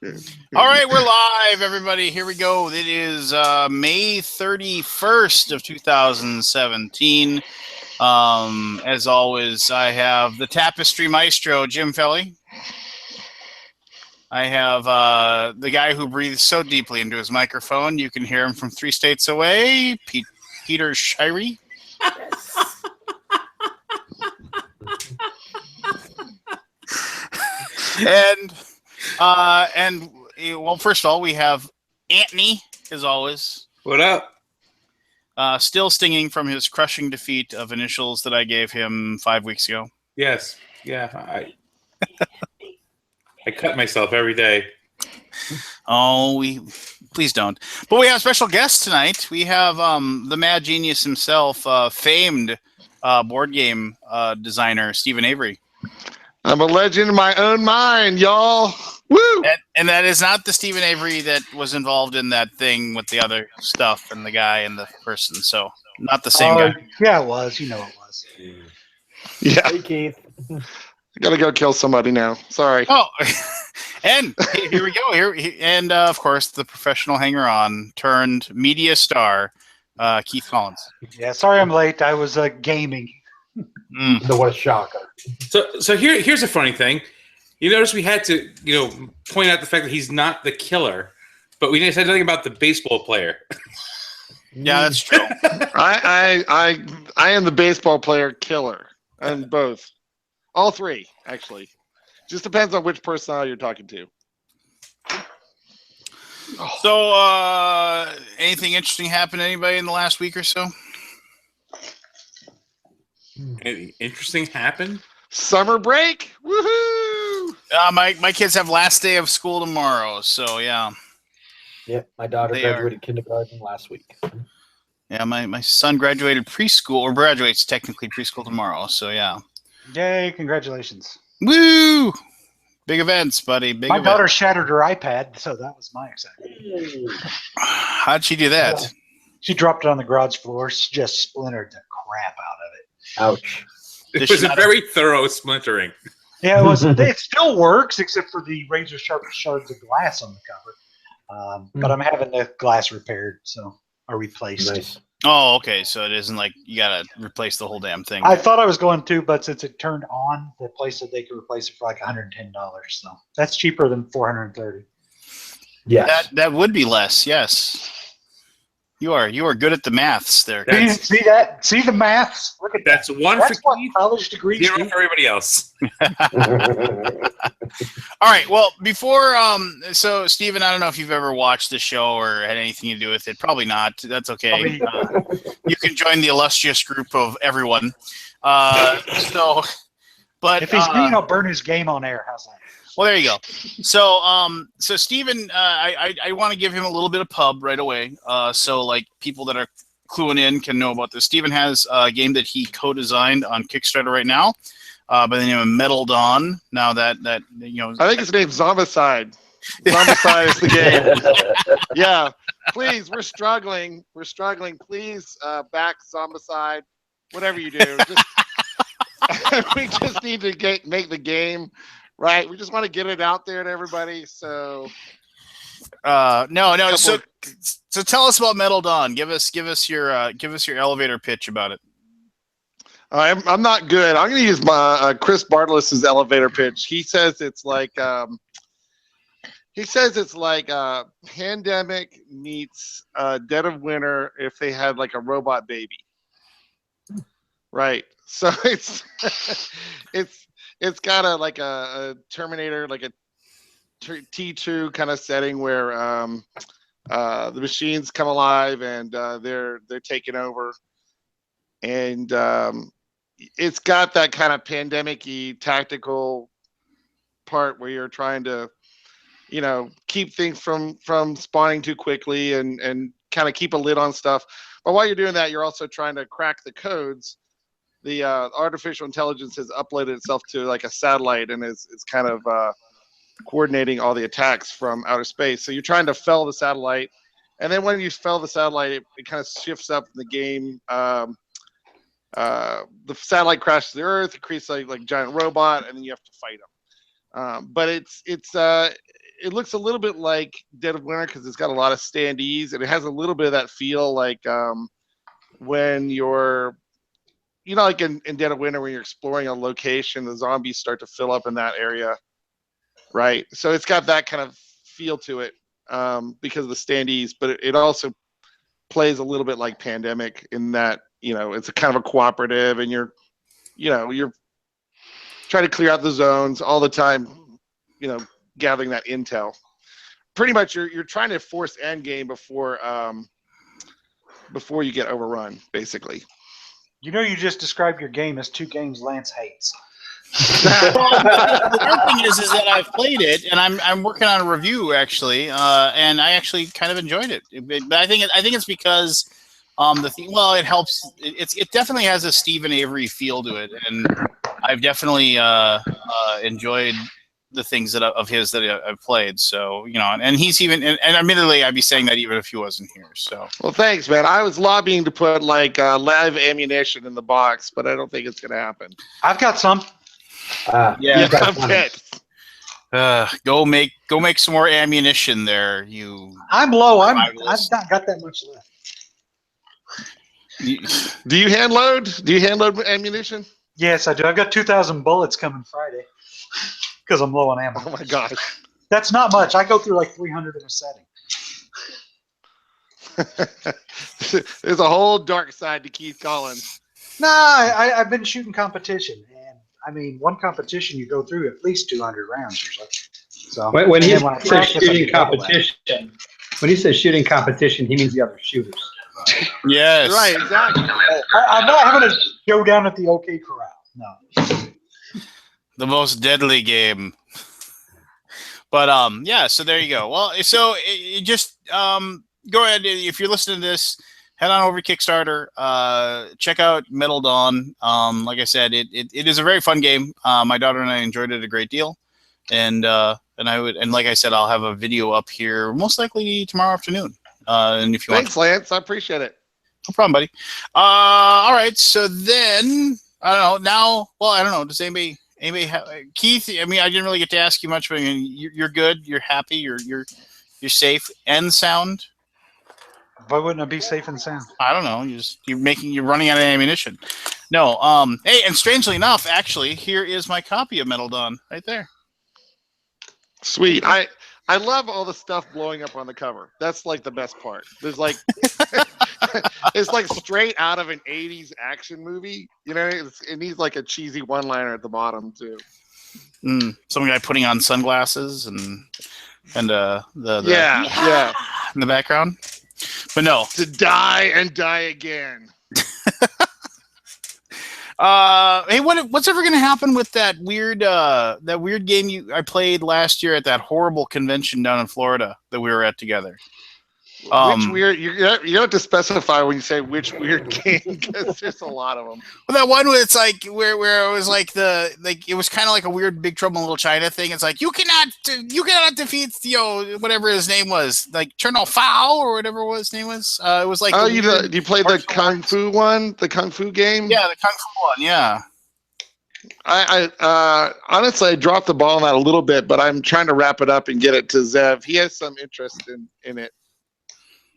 All right, we're live, everybody. Here we go. It is May 31st of 2017. As always, I have the Tapestry Maestro, Jim Felly. I have the guy who breathes so deeply into his microphone, you can hear him from 3 states away, Peter Shirey. And well, first of all, we have Anthony, as always. What up? Still stinging from his crushing defeat of initials that I gave him 5 weeks ago. Yes. Yeah. I cut myself every day. Oh, please don't. But we have special guests tonight. We have the mad genius himself, famed board game designer Stephen Avery. I'm a legend in my own mind, y'all. Woo! And that is not the Stephen Avery that was involved in that thing with the other stuff and the guy and the person. So not the same guy. Yeah, it was. You know it was. Yeah. Hey, Keith. I gotta go kill somebody now. Sorry. Oh, and here we go. And of course, the professional hanger-on turned media star, Keith Collins. Yeah, sorry I'm late. I was gaming. So what a shocker. So here's a funny thing. You notice we had to, point out the fact that he's not the killer, but we said nothing about the baseball player. Yeah, that's true. I am the baseball player killer, and both, all three actually. Just depends on which personality you're talking to. So, anything interesting happened to anybody in the last week or so? Anything interesting happened? Summer break, woohoo! My kids have last day of school tomorrow, so yeah. Yeah, my daughter They graduated kindergarten last week. Yeah, my son graduated preschool, or graduates technically preschool tomorrow, so yeah. Yay, congratulations. Woo! Big events, buddy. Big My events. daughter shattered her iPad, so that was my excitement. How'd she do that? She dropped it on the garage floor, just splintered the crap out of it. Ouch. It was a very thorough splintering. Yeah, it was. It still works, except for the razor sharp shards of glass on the cover. But I'm having the glass repaired, or replaced. Nice. Oh, okay. So it isn't like you gotta replace the whole damn thing. I thought I was going to, but since it turned on, the place said they could replace it for like $110. So that's cheaper than $430. Yes. That would be less. Yes. You are good at the maths there. See that? See the maths? Look at that. That's one That's for what Keith, college degrees zero do. for everybody else. All right. Well, before so Stephen, I don't know if you've ever watched the show or had anything to do with it. Probably not. That's okay. You can join the illustrious group of everyone. But If he's mean, I'll burn his game on air. How's that? Well, there you go. So Stephen, I want to give him a little bit of pub right away. So like people that are cluing in can know about this. Stephen has a game that he co-designed on Kickstarter right now, by the name of Metal Dawn. Now that I think his name's Zombicide. Zombicide is the game. Yeah, please, we're struggling. Please back Zombicide. Whatever you do, we just need to make the game. Right, we just want to get it out there to everybody. So, no. So tell us about Metal Dawn. Give us your elevator pitch about it. I'm not good. I'm going to use my Chris Bartlett's elevator pitch. He says it's like Pandemic meets Dead of Winter if they had like a robot baby. Right. So it's got a Terminator, like a T2 kind of setting where the machines come alive and they're taking over, and it's got that kind of pandemic-y tactical part where you're trying to, keep things from spawning too quickly and kind of keep a lid on stuff. But while you're doing that, you're also trying to crack the codes. The artificial intelligence has uploaded itself to like a satellite and is kind of coordinating all the attacks from outer space. So you're trying to fell the satellite, and then when you fell the satellite, it kind of shifts up in the game. The satellite crashes the Earth. It creates like a giant robot, and then you have to fight them. But it looks a little bit like Dead of Winter because it's got a lot of standees, and it has a little bit of that feel like when you're, like in Dead of Winter when you're exploring a location, the zombies start to fill up in that area, right? So it's got that kind of feel to it because of the standees, but it also plays a little bit like Pandemic in that, it's a kind of a cooperative, and you're trying to clear out the zones all the time, gathering that intel. Pretty much you're trying to force endgame before you get overrun, basically. You just described your game as 2 games Lance hates. The weird thing is that I've played it, and I'm working on a review actually, and I actually kind of enjoyed it. But I think it's because it helps. It definitely has a Stephen Avery feel to it, and I've definitely enjoyed the things of his that I've played. So and he's even, and admittedly, I'd be saying that even if he wasn't here. So well, thanks, man. I was lobbying to put like live ammunition in the box, but I don't think it's gonna happen. I've got some. Yeah, I'm pissed. Go make some more ammunition there. I'm low. I've not got that much left. Do you hand load? Do you hand load ammunition? Yes, I do. I've got 2,000 bullets coming Friday because I'm low on ammo. Oh my gosh, that's not much. I go through like 300 in a setting. There's a whole dark side to Keith Collins. Nah, I've been shooting competition, and I mean, one competition you go through at least 200 rounds or so. So when he says shooting competition, he means the other shooters. Yes. Right, exactly. I'm not having a showdown at the OK Corral. No. The most deadly game. But yeah, so there you go. Well, so just go ahead, if you're listening to this, head on over to Kickstarter. Check out Metal Dawn. Like I said, it is a very fun game. My daughter and I enjoyed it a great deal, and like I said, I'll have a video up here most likely tomorrow afternoon. And if you Thanks, Lance. I appreciate it. No problem, buddy. All right. So then I don't know. Now, well, I don't know. Does anybody have Keith? I mean, I didn't really get to ask you much, but you're good. You're happy. You're safe and sound. Why wouldn't I be safe and sound? I don't know. You're running out of ammunition. No. Hey, and strangely enough, actually, here is my copy of Metal Dawn right there. Sweet. I love all the stuff blowing up on the cover. That's like the best part. There's like, it's like straight out of an 80s action movie. It needs like a cheesy one-liner at the bottom too. Some guy putting on sunglasses and the yeah in the background. But no. To die and die again. Hey, what's ever gonna happen with that weird game I played last year at that horrible convention down in Florida that we were at together? Which weird? You have to specify when you say which weird game because there's a lot of them. Well, that one where it's like where it was like it was kind of like a weird Big Trouble in Little China thing. It's like you cannot defeat whatever his name was, like Cherno Fowl or whatever his name was. It was like you played the Kung Fu one, the Kung Fu game. Yeah, the Kung Fu one. Yeah. I honestly I dropped the ball on that a little bit, but I'm trying to wrap it up and get it to Zev. He has some interest in it.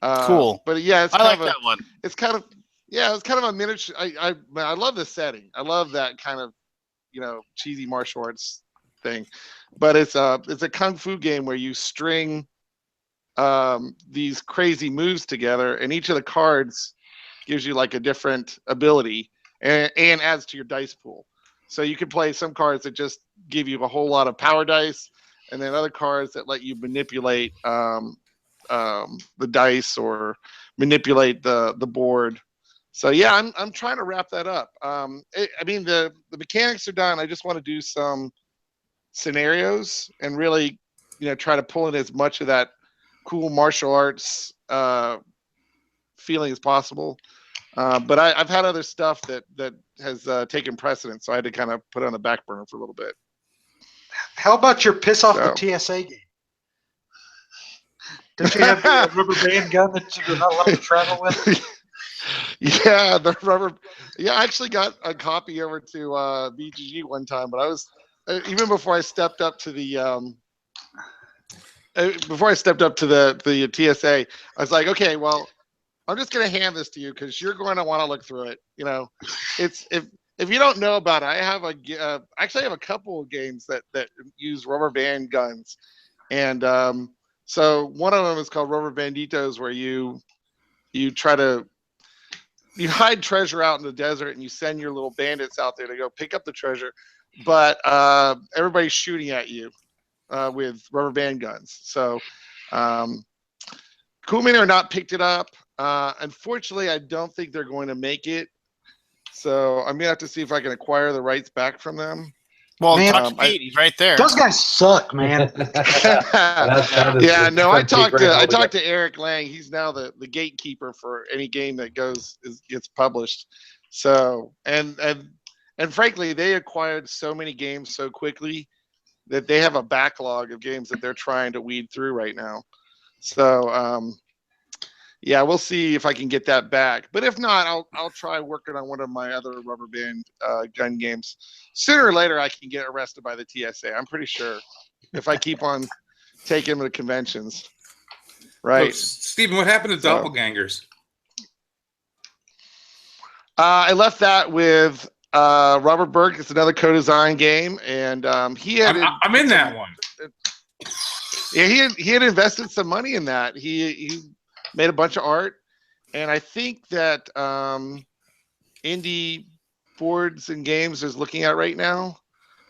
Cool. But yeah, I like that one. It's kind of a miniature. I love the setting. I love that kind of cheesy martial arts thing. But it's a kung fu game where you string these crazy moves together, and each of the cards gives you like a different ability and adds to your dice pool. So you can play some cards that just give you a whole lot of power dice, and then other cards that let you manipulate the dice or manipulate the board. So yeah, I'm trying to wrap that up. The mechanics are done. I just want to do some scenarios and really try to pull in as much of that cool martial arts feeling as possible. But I've had other stuff that has taken precedence, so I had to kind of put it on the back burner for a little bit. How about your piss off the TSA game? Don't you have the rubber band gun that you're not allowed to travel with? Yeah, the rubber. Yeah, I actually got a copy over to BGG one time, but I was even before I stepped up to the before I stepped up to the TSA, I was like, okay, well, I'm just going to hand this to you because you're going to want to look through it. You know, it's if you don't know about it, I have actually I have a couple of games that use rubber band guns, and so one of them is called Rubber Banditos, where you hide treasure out in the desert and you send your little bandits out there to go pick up the treasure, but everybody's shooting at you with rubber band guns. So Cool Mini or not picked it up. Unfortunately, I don't think they're going to make it. So I'm gonna have to see if I can acquire the rights back from them. Well, touch Pete, he's right there. Those guys suck, man. Yeah, no, I talked to Eric Lang. He's now the gatekeeper for any game that gets published. So and frankly, they acquired so many games so quickly that they have a backlog of games that they're trying to weed through right now. So yeah, we'll see if I can get that back. But if not, I'll try working on one of my other rubber band gun games. Sooner or later, I can get arrested by the TSA. I'm pretty sure if I keep on taking them to conventions. Right. So, Stephen, what happened to Doppelgangers? I left that with Robert Burke. It's another co-design game, and he had. I'm in that one. Yeah, he had invested some money in that. He made a bunch of art, and I think that Indie Boards and Games is looking at right now,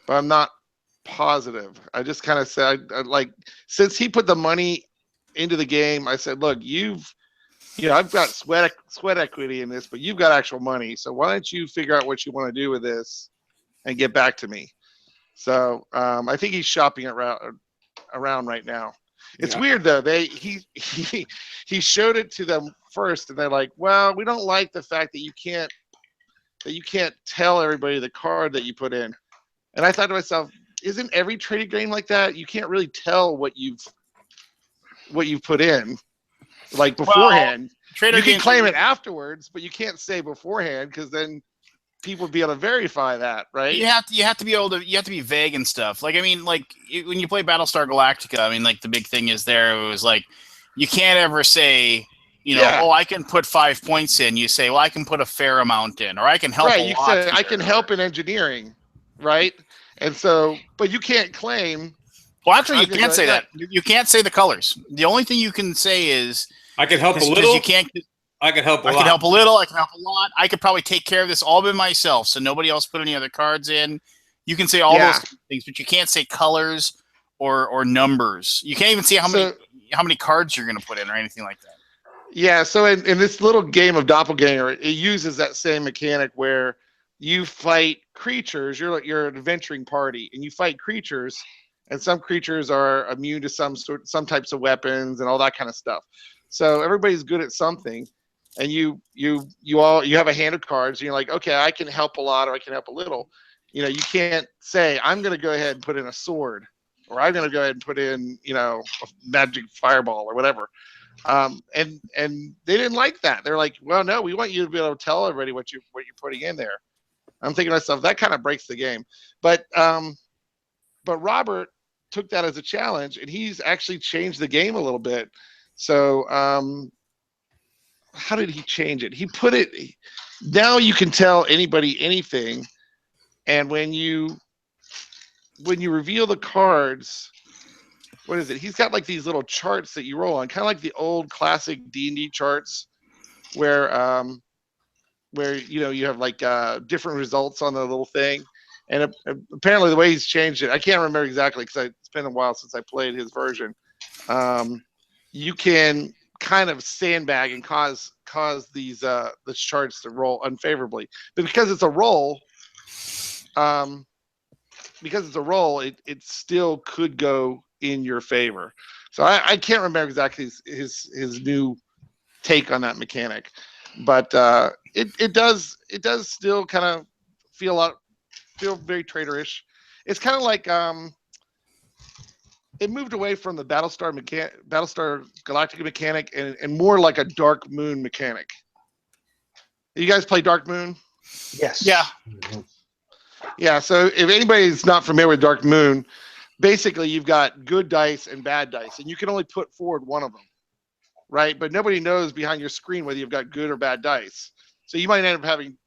but I'm not positive. I just kind of said, like, since he put the money into the game, I said, look, I've got sweat equity in this, but you've got actual money, so why don't you figure out what you want to do with this and get back to me? So I think he's shopping around right now. It's weird though. He showed it to them first, and they're like, "Well, we don't like the fact that you can't tell everybody the card that you put in." And I thought to myself, "Isn't every trading game like that? You can't really tell what you've put in, like beforehand. Well, you can claim it afterwards, but you can't say beforehand because then people would be able to verify that, right?" You have to be vague and stuff. Like, I mean, like when you play Battlestar Galactica, I mean, like the big thing is it was like you can't ever say, oh, I can put 5 points in. You say, well, I can put a fair amount in, or I can help. Right, you say I can help in engineering, right? And so, but you can't claim. Well, actually, you can't say that. You can't say the colors. The only thing you can say is I can help a little. You can't. I can help a lot. I can help a little. I can help a lot. I could probably take care of this all by myself, so nobody else put any other cards in. You can say all those things, but you can't say colors or numbers. You can't even see how many cards you're going to put in or anything like that. Yeah. So in this little game of Doppelganger, it uses that same mechanic where you fight creatures. You're an adventuring party, and you fight creatures, and some creatures are immune to some types of weapons and all that kind of stuff. So everybody's good at something. And you have a hand of cards, and you're like, okay, I can help a lot or I can help a little. You can't say I'm going to go ahead and put in a sword, or I'm going to go ahead and put in a magic fireball or whatever. And they didn't like that. They're like, well, no, we want you to be able to tell everybody what you're putting in there. I'm thinking to myself, that kind of breaks the game. But Robert took that as a challenge, and he's actually changed the game a little bit. So how did he change it? He put it, now you can tell anybody anything, and when you reveal the cards, what is it? He's got like these little charts that you roll on, kind of like the old classic D&D charts, where you have like different results on the little thing. And apparently the way he's changed it, I can't remember exactly because it's been a while since I played his version. You can kind of sandbag and cause these the charts to roll unfavorably, but because it's a roll, it still could go in your favor. So I can't remember exactly his new take on that mechanic, but it does still kind of feel very traitorish. It's kind of like it moved away from the Battlestar Galactica mechanic and more like a Dark Moon mechanic. You guys play Dark Moon? Yes. Yeah. Yeah. So if anybody's not familiar with Dark Moon, basically you've got good dice and bad dice, and you can only put forward one of them, right? But nobody knows behind your screen whether you've got good or bad dice. So you might end up having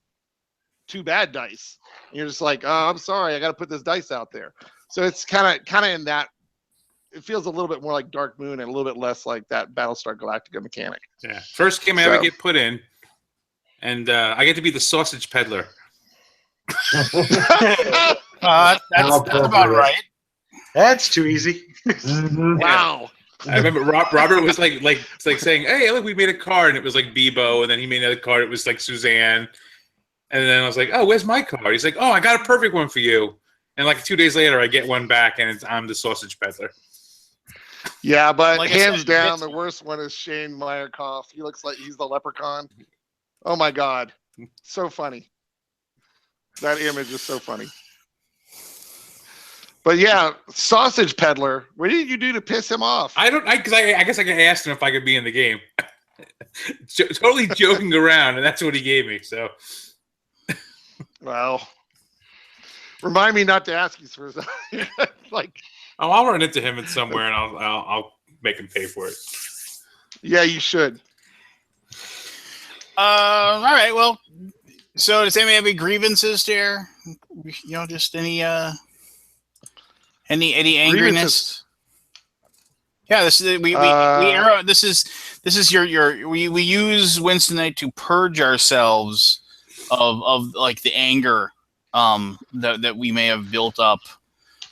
2 bad dice. And you're just like, oh, I'm sorry, I got to put this dice out there. So it's kind of in that. It feels a little bit more like Dark Moon and a little bit less like that Battlestar Galactica mechanic. Yeah. First game I ever get put in, and I get to be the sausage peddler. That's about right. That's too easy. Wow. I remember Robert was like saying, "Hey, look, we made a card," and it was like Bebo, and then he made another card. It was like Suzanne, and then I was like, "Oh, where's my card?" He's like, "Oh, I got a perfect one for you." And like 2 days later, I get one back, and I'm the sausage peddler. Yeah, but Like hands down, the worst one is Shane Meyerkoff. He looks like he's the leprechaun. Oh my God. So funny. That image is so funny. But yeah, sausage peddler. What did you do to piss him off? I guess I asked him if I could be in the game. Totally joking around, and that's what he gave me. So, Well, remind me not to ask you for like. oh, I'll run into him somewhere, and I'll make him pay for it. Yeah, you should. All right. Well, so does anybody have any grievances there? Just any angriness? Grievances. Yeah, this is we use Wednesday night to purge ourselves of like the anger that we may have built up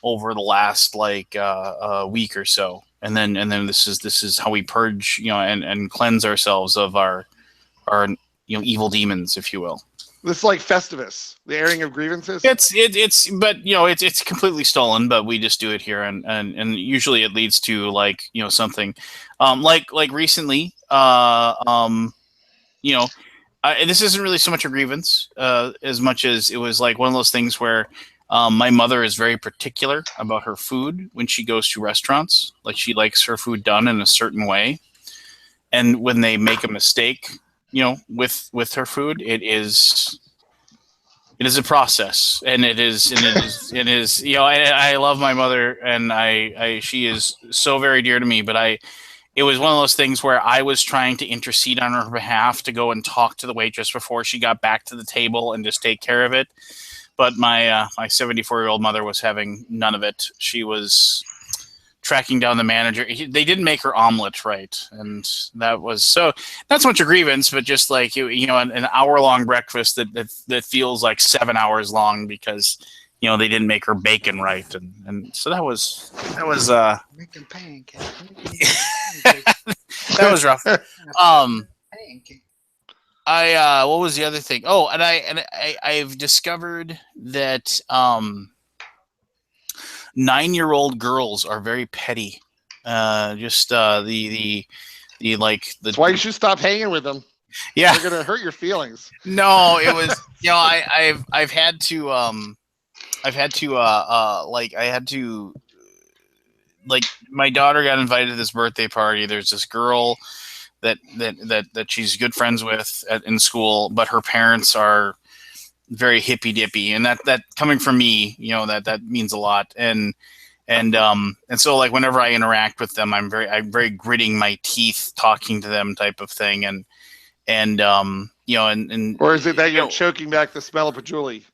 over the last week or so, and then this is how we purge and cleanse ourselves of our evil demons, if you will. This is like Festivus, the airing of grievances. It's completely stolen, but we just do it here, and usually it leads to something like recently this isn't really so much a grievance as much as it was like one of those things where my mother is very particular about her food when she goes to restaurants. Like, she likes her food done in a certain way, and when they make a mistake with her food, it is a process, and it is I love my mother, and she is so very dear to me, but it was one of those things where I was trying to intercede on her behalf to go and talk to the waitress before she got back to the table and just take care of it. But my 74-year-old mother was having none of it. She was tracking down the manager. They didn't make her omelet right, and that was so not so much a grievance, but just like an hour-long breakfast that feels like 7 hours long because they didn't make her bacon right, and so that was making pancakes. that was rough. What was the other thing? Oh, and I've discovered that 9-year-old girls are very petty. That's why you should stop hanging with them. Yeah, they're gonna hurt your feelings. No, it was I've had to my daughter got invited to this birthday party. There's this girl that she's good friends with in school, but her parents are very hippy dippy, and that coming from me, that means a lot. And so whenever I interact with them, I'm very gritting my teeth talking to them type of thing. And or is it that you're choking back the smell of patchouli?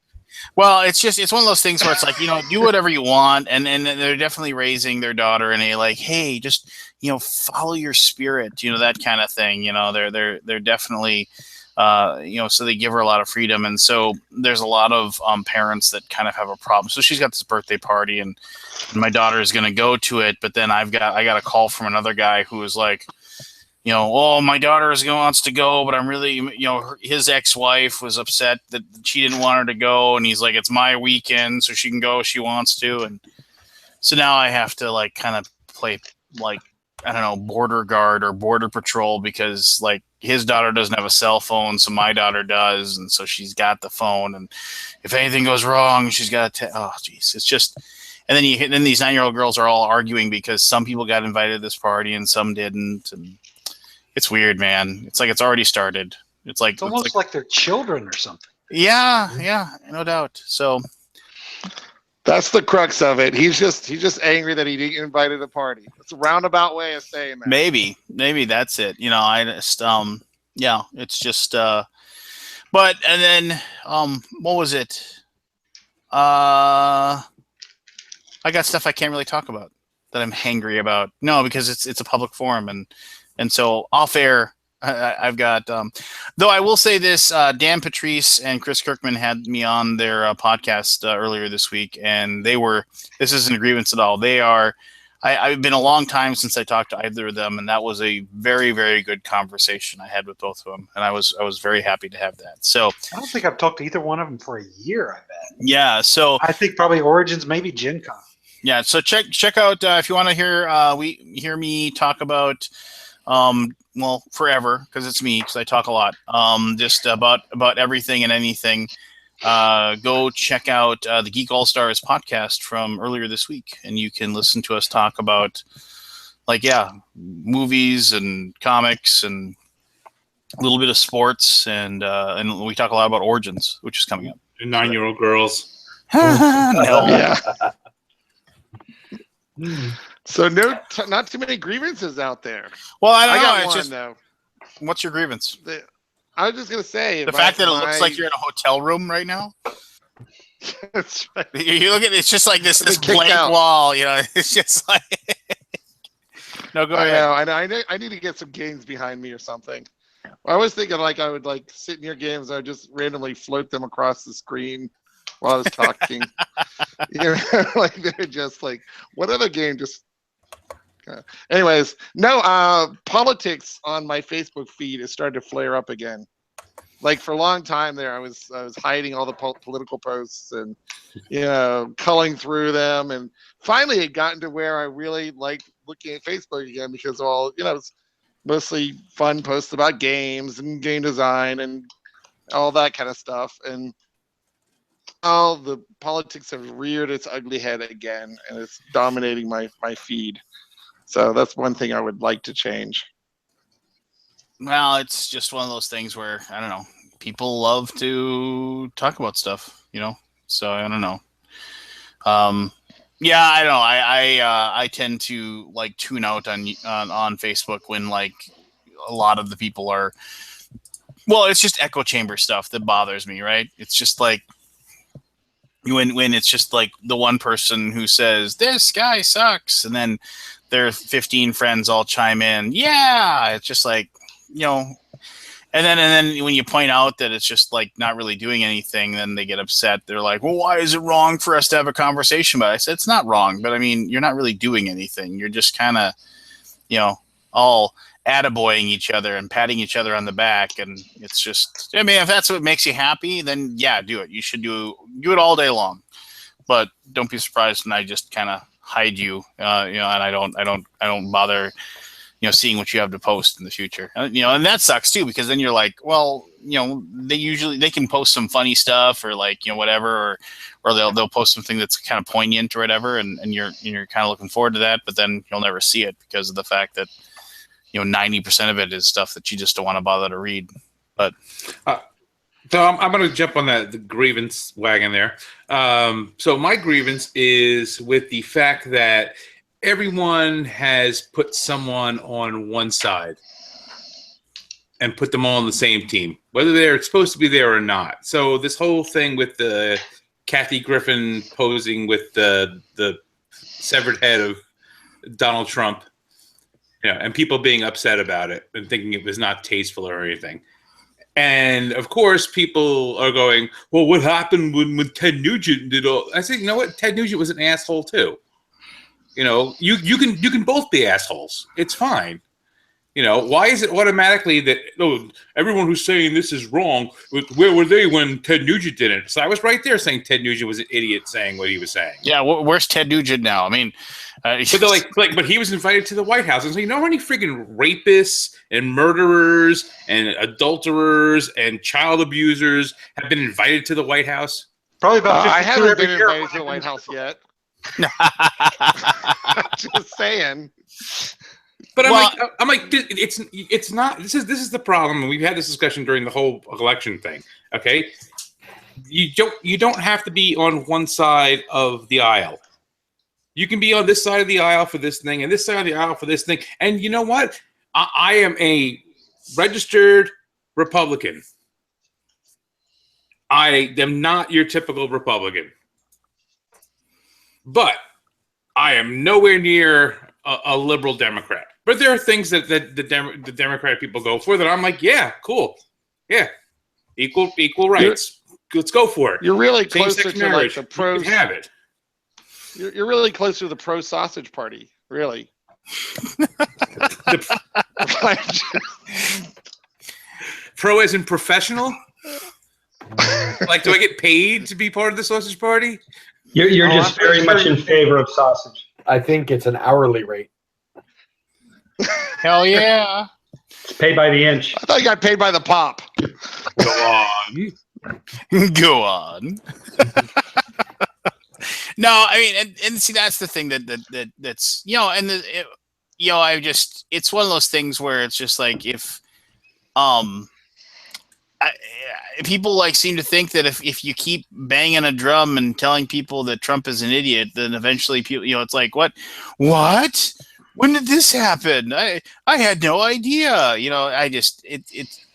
Well, it's one of those things where it's like, do whatever you want. And they're definitely raising their daughter in a hey, just, follow your spirit, that kind of thing. They're definitely, so they give her a lot of freedom. And so there's a lot of parents that kind of have a problem. So she's got this birthday party and my daughter is going to go to it. But then I got a call from another guy who was like, my daughter wants to go, but I'm really, his ex-wife was upset that she didn't want her to go. And he's like, it's my weekend, so she can go if she wants to. And so now I have to kind of play I don't know, border guard or border patrol because his daughter doesn't have a cell phone. So my daughter does. And so she's got the phone. And if anything goes wrong, she's got to, oh geez, it's just, and then these 9-year-old girls are all arguing because some people got invited to this party and some didn't. And it's weird, man. It's like it's already started. It's almost like they're children or something. Yeah, no doubt. So That's the crux of it. He's just angry that he didn't get invited to the party. It's a roundabout way of saying that. Maybe that's it. I just yeah, it's just but and then what was it? I got stuff I can't really talk about that I'm hangry about. No, because it's a public forum and so off air I've got though I will say this, Dan Patrice and Chris Kirkman had me on their podcast earlier this week, and this isn't a grievance at all. They are I've been a long time since I talked to either of them, and that was a very, very good conversation I had with both of them, and I was very happy to have that. So I don't think I've talked to either one of them for a year. I bet. Yeah, so I think probably Origins, maybe Gen Con. Yeah, so check out if you want to hear me talk about forever, because it's me, because I talk a lot, just about everything and anything. Go check out the Geek All Stars podcast from earlier this week, and you can listen to us talk about movies and comics and a little bit of sports, and we talk a lot about Origins, which is coming up. 9-year-old girls. No. Yeah. So not too many grievances out there. Well, I don't know. got It's one just, though. what's your grievance? I was just gonna say The fact that it looks like you're in a hotel room right now. That's right. You look at it's just like this Kicked blank out. wall. It's just like. No, go ahead. I know. I need to get some games behind me or something. I was thinking I would sit near games. I would just randomly float them across the screen while I was talking. They're just what other game just. Anyways, no. Politics on my Facebook feed is starting to flare up again. For a long time there, I was hiding all the political posts and culling through them, and finally it gotten to where I really liked looking at Facebook again because it's mostly fun posts about games and game design and all that kind of stuff. And all the politics have reared its ugly head again, and it's dominating my feed. So that's one thing I would like to change. Well, it's just one of those things where I don't know. People love to talk about stuff, So I don't know. Yeah, I don't know. I tend to tune out on Facebook when a lot of the people are. Well, it's just echo chamber stuff that bothers me, right? It's just when it's just the one person who says this guy sucks, and then their 15 friends all chime in. Yeah, it's just and then when you point out that it's just not really doing anything, then they get upset. They're like, well, why is it wrong for us to have a conversation? But I said, it's not wrong, but I mean, you're not really doing anything. You're just kind of, all attaboying each other and patting each other on the back. And it's just, I mean, if that's what makes you happy, then yeah, do it. You should do it all day long, but don't be surprised when I just kind of hide you, and I don't bother, seeing what you have to post in the future, and that sucks too, because then you're like, well, they can post some funny stuff or whatever, or they'll post something that's kind of poignant or whatever, and you're kind of looking forward to that, but then you'll never see it because of the fact that 90% of it is stuff that you just don't want to bother to read. But so I'm going to jump on the grievance wagon there. So my grievance is with the fact that everyone has put someone on one side and put them all on the same team, whether they're supposed to be there or not. So this whole thing with the Kathy Griffin posing with the severed head of Donald Trump, and people being upset about it and thinking it was not tasteful or anything. And of course, people are going, well, what happened when Ted Nugent did all? I said, you know what? Ted Nugent was an asshole too. You can both be assholes. It's fine. Why is it automatically that everyone who's saying this is wrong? Where were they when Ted Nugent did it? So I was right there saying Ted Nugent was an idiot saying what he was saying. Yeah, where's Ted Nugent now? I mean, but they're but he was invited to the White House, and so how many freaking rapists and murderers and adulterers and child abusers have been invited to the White House? Probably about. I haven't been invited to the White House yet. Just saying. But I'm like, it's not. This is the problem, and we've had this discussion during the whole election thing. Okay, you don't have to be on one side of the aisle. You can be on this side of the aisle for this thing and this side of the aisle for this thing. And you know what? I am a registered Republican. I am not your typical Republican. But I am nowhere near a liberal Democrat. But there are things that the Democratic people go for that I'm like, yeah, cool. Yeah. Equal rights. Let's go for it. You're really Same-sex closer to marriage. like the pros. You can have it. You're really closer to the pro sausage party, really. Pro as in professional? Like, do I get paid to be part of the sausage party? You're just very much in favor of sausage. I think it's an hourly rate. Hell yeah. It's paid by the inch. I thought you got paid by the pop. Go on. Go on. No, I mean, and see, that's the thing that's it's one of those things where it's just like if people like seem to think that if you keep banging a drum and telling people that Trump is an idiot, then eventually people, it's like, what? When did this happen? I had no idea.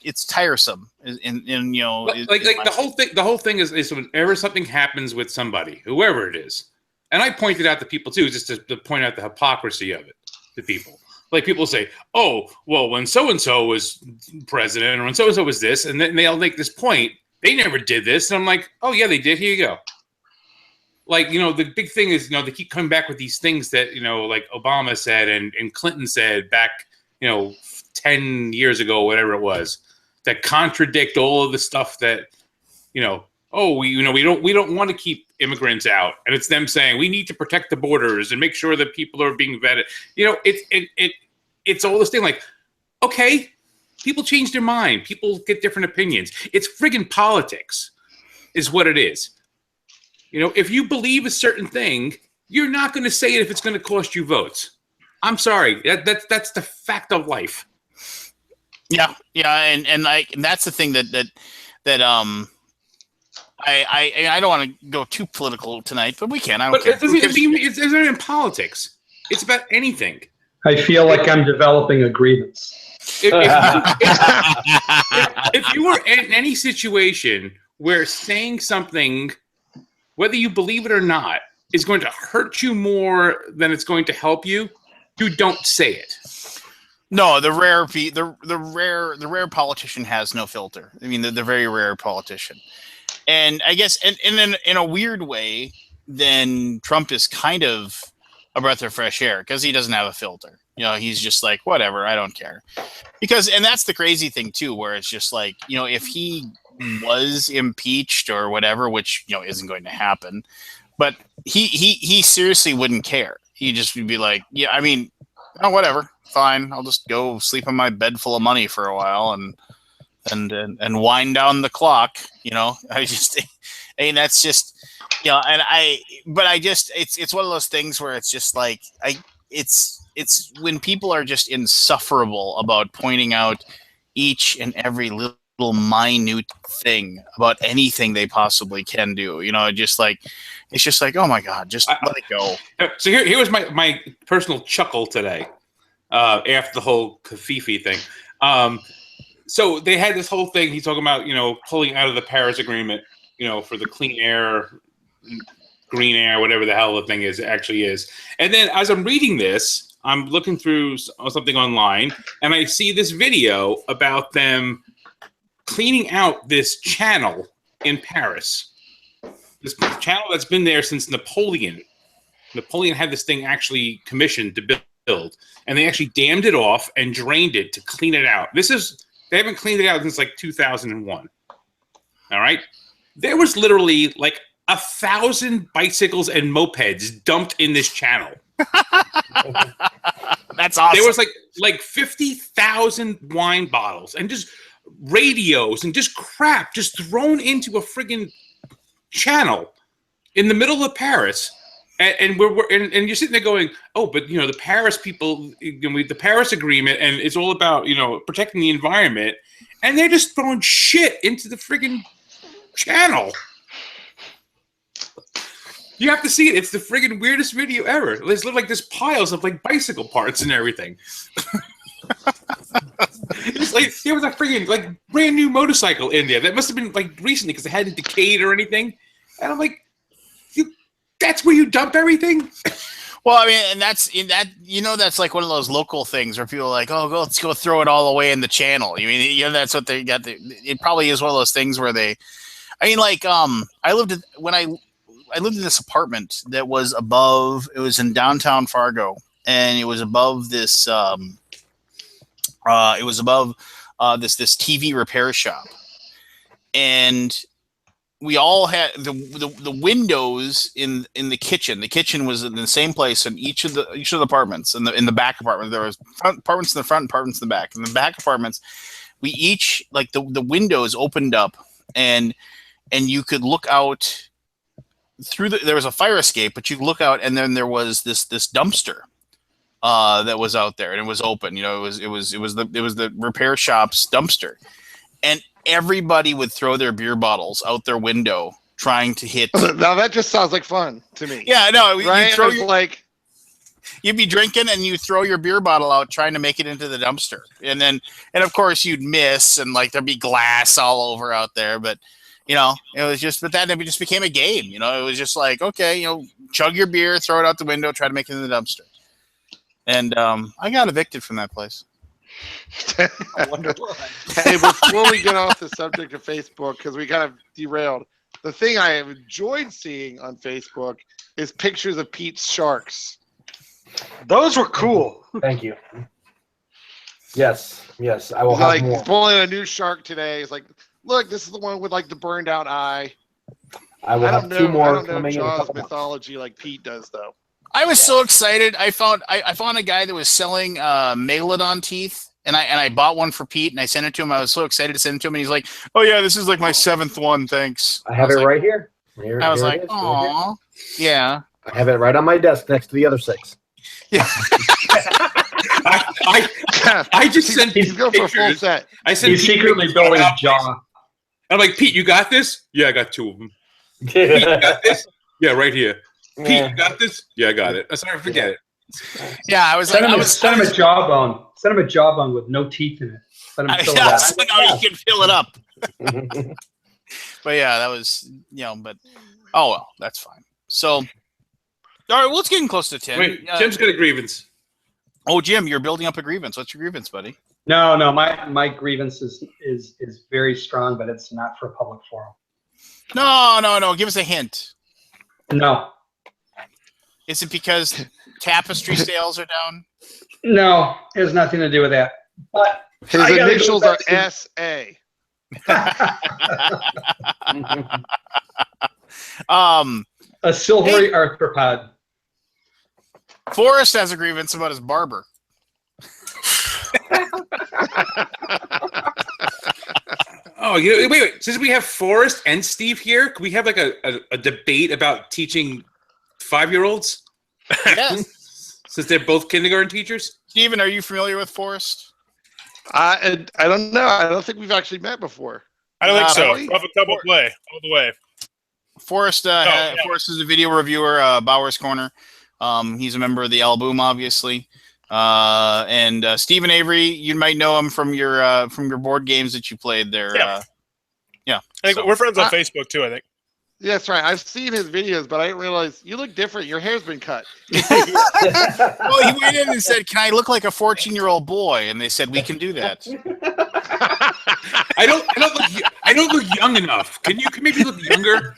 It's tiresome. And the whole thing is whenever something happens with somebody, whoever it is, and I pointed out to people too, just to point out the hypocrisy of it to people. Like people say, oh, well, when so-and-so was president or when so-and-so was this, and then they'll make this point, they never did this. And I'm like, oh, yeah, they did. Here you go. Like, the big thing is, they keep coming back with these things that, like Obama said and Clinton said back, 10 years ago, whatever it was, that contradict all of the stuff that, we don't want to keep immigrants out. And it's them saying we need to protect the borders and make sure that people are being vetted. It's all this thing like, okay, people change their mind. People get different opinions. It's friggin' politics is what it is. If you believe a certain thing, you're not going to say it if it's going to cost you votes. I'm sorry. That's the fact of life. Yeah. And that's the thing that I don't want to go too political tonight, but we can. I don't care. It's not in politics. It's about anything. I feel like I'm developing a grievance. If you were in any situation where saying something, whether you believe it or not, is going to hurt you more than it's going to help you, you don't say it. No, the rare politician has no filter. I mean, the very rare politician. And I guess, in a weird way, then Trump is kind of a breath of fresh air because he doesn't have a filter. He's just like, whatever, I don't care. And that's the crazy thing too, where it's just like, if he was impeached or whatever, which isn't going to happen, but he seriously wouldn't care. He just would be like, yeah, I mean, oh, whatever, fine, I'll just go sleep on my bed full of money for a while and wind down the clock. That's just, it's one of those things where it's just like, it's when people are just insufferable about pointing out each and every little minute thing about anything they possibly can do. It's just like, oh my God, just let it go. So here was my personal chuckle today after the whole Kafifi thing. So they had this whole thing. He's talking about, pulling out of the Paris Agreement, for the clean air, green air, whatever the hell the thing actually is. And then as I'm reading this, I'm looking through something online, and I see this video about them cleaning out this channel in Paris. This channel that's been there since Napoleon. Napoleon had this thing actually commissioned to build, and they actually dammed it off and drained it to clean it out. They haven't cleaned it out since like 2001. All right? There was literally like 1,000 bicycles and mopeds dumped in this channel. That's awesome. There was like 50,000 wine bottles and just radios and just crap just thrown into a friggin' channel in the middle of Paris. And you're sitting there going, oh, but the Paris people, the Paris Agreement, and it's all about protecting the environment, and they're just throwing shit into the friggin' channel. You have to see it. It's the friggin' weirdest video ever. There's like this piles of like bicycle parts and everything. It's like there was a friggin' like brand new motorcycle in there that must have been like recently because it hadn't decayed or anything. And I'm like, that's where you dump everything? Well, I mean, and that's in that, that's like one of those local things where people are like, oh, let's go throw it all away in the channel. I mean, that's what they got. It probably is one of those things where I lived in this apartment that was above, it was in downtown Fargo, and it was above this, this TV repair shop. And we all had the windows in the kitchen. The kitchen was in the same place in each of the apartments. In the back apartment, there was apartments in the front, apartments in the back. In the back apartments, we each like the windows opened up, and you could look out through there was a fire escape, but you could look out, and then there was this dumpster that was out there, and it was open. It was the repair shop's dumpster, and everybody would throw their beer bottles out their window trying to hit. Now that just sounds like fun to me. Yeah, no, right? You'd be drinking and you throw your beer bottle out trying to make it into the dumpster, and of course you'd miss, and like there'd be glass all over out there. But it was just, but then it just became a game. It was just like, okay, chug your beer, throw it out the window, try to make it in the dumpster. And I got evicted from that place. I wonder why. Hey, before we get off the subject of Facebook, because we kind of derailed, the thing I have enjoyed seeing on Facebook is pictures of Pete's sharks. Those were cool. Thank you. Yes, I will have more. He's pulling a new shark today. It's like, look, this is the one with like the burned out eye. I will have two more coming in a Jaws couple mythology like Pete does, though. I was so excited. I found a guy that was selling Megalodon teeth, and I bought one for Pete, and I sent it to him. I was so excited to send it to him, and he's like, "Oh yeah, this is like my 7th one. Thanks." I have it right here. I was like, "Aw, yeah." I have it right on my desk next to the other 6. Yeah. I just sent. He's going for a full set. He's secretly building a jaw. I'm like, Pete, you got this? Yeah, I got 2 of them. Pete, you got this? Yeah, right here. Pete, you got this? Yeah, I got it. I'm sorry, forget it. Yeah, I was send him a jawbone. Send him a jawbone with no teeth in it. Let him fill it up. So now you can fill it up. But yeah, that was but oh well, that's fine. So all right, well, it's getting close to 10. Wait, Jim's got a grievance. Oh, Jim, you're building up a grievance. What's your grievance, buddy? No, my grievance is very strong, but it's not for a public forum. No. Give us a hint. No. Is it because tapestry sales are down? No, it has nothing to do with that. But his initials are S.A. A silvery arthropod. Forrest has a grievance about his barber. Oh, wait. Since we have Forrest and Steve here, can we have like a debate about teaching 5-year-olds? Yes. Since they're both kindergarten teachers? Stephen, are you familiar with Forrest? I don't know. I don't think we've actually met before. I don't think so. Come all the way. Forrest Forrest is a video reviewer, Bauer's Corner. He's a member of the Alaboom, obviously. And Stephen Avery, you might know him from your board games that you played there. I think we're friends on Facebook too, I think. Yeah, that's right. I've seen his videos, but I didn't realize you look different. Your hair's been cut. Well, he went in and said, "Can I look like a 14-year-old boy?" And they said, "We can do that." I don't look young enough. Can you maybe look younger?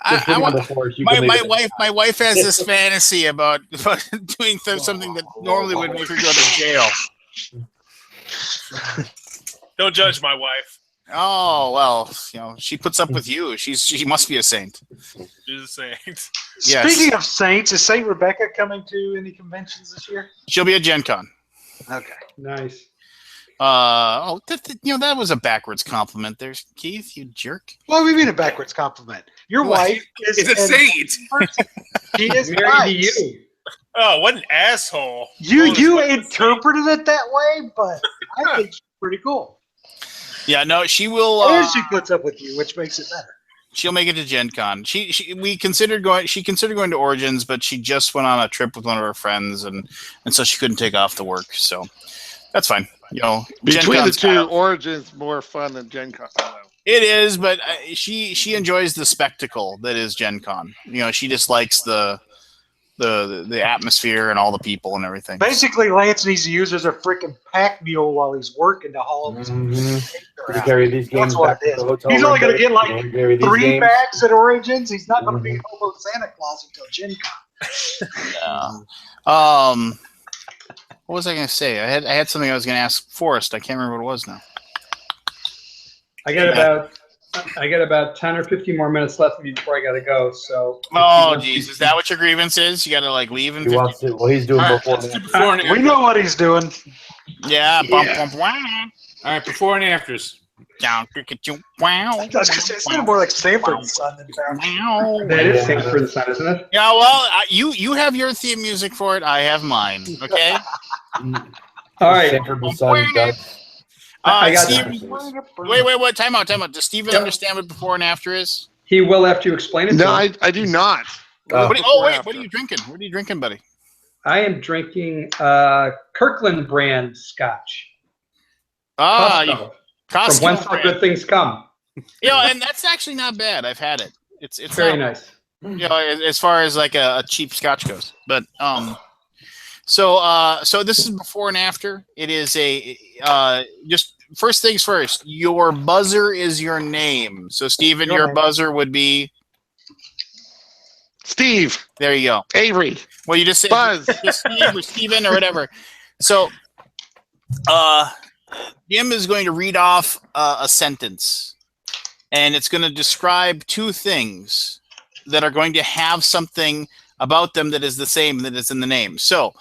My wife has this fantasy about doing something that normally would make her go to jail. Don't judge my wife. Oh well, she puts up with you. She must be a saint. She's a saint. Yes. Speaking of saints, is Saint Rebecca coming to any conventions this year? She'll be at Gen Con. Okay, nice. That was a backwards compliment. There's Keith, you jerk. Well, we mean a backwards compliment. Your wife is a saint. She is married nice. to you. Oh, what an asshole! You interpreted it that way, but I think she's pretty cool. Yeah, no, she will. And she puts up with you, which makes it better. She'll make it to Gen Con. She considered going to Origins, but she just went on a trip with one of her friends, and so she couldn't take off the work. So that's fine. You know, Between the Gen Con's two, Origin's more fun than Gen Con. it is, but she enjoys the spectacle that is Gen Con. You know, she just likes the atmosphere and all the people and everything. Basically, Lance needs to use as a freaking pack mule while he's working to haul his. To carry these games That's what back it to the is. hotel. He's only room, going to get like and carry these 3 games. bags at Origins. He's not going to be Hobo Santa Claus until Gen Con. What was I going to say? I had something I was going to ask Forrest. I can't remember what it was now. I got about 10 or 15 more minutes left of me before I got to go. So. Oh, geez. Is that what your grievance is? You got to like leave in He wants to. Well, he's doing before. We know what he's doing. Yeah. All right, before and afters. Wow. I was going to say, it's kind of more like Sanford and Son than Brown. That is Sanford and Son, isn't it? Yeah, well, you have your theme music for it. I have mine. Okay. All right. Sanford and Son does. I got Steve, wait. Time out. Does Steven understand what before and after is? He will after you explain it. No, to him. I do not. What are After. you drinking? What are you drinking, buddy? I am drinking Kirkland brand scotch. Costco. From whence all good things come. You know, and that's actually not bad. I've had it. It's Very not, nice. You know, as far as like a cheap scotch goes. But so this is before and after. It is just first things first. Your buzzer is your name. So Stephen, your buzzer would be Steve. There you go. Avery. Well, you just said Buzz. just Steve or Steven or whatever. So Jim is going to read off a sentence, and it's going to describe 2 things that are going to have something about them that is the same that is in the name. So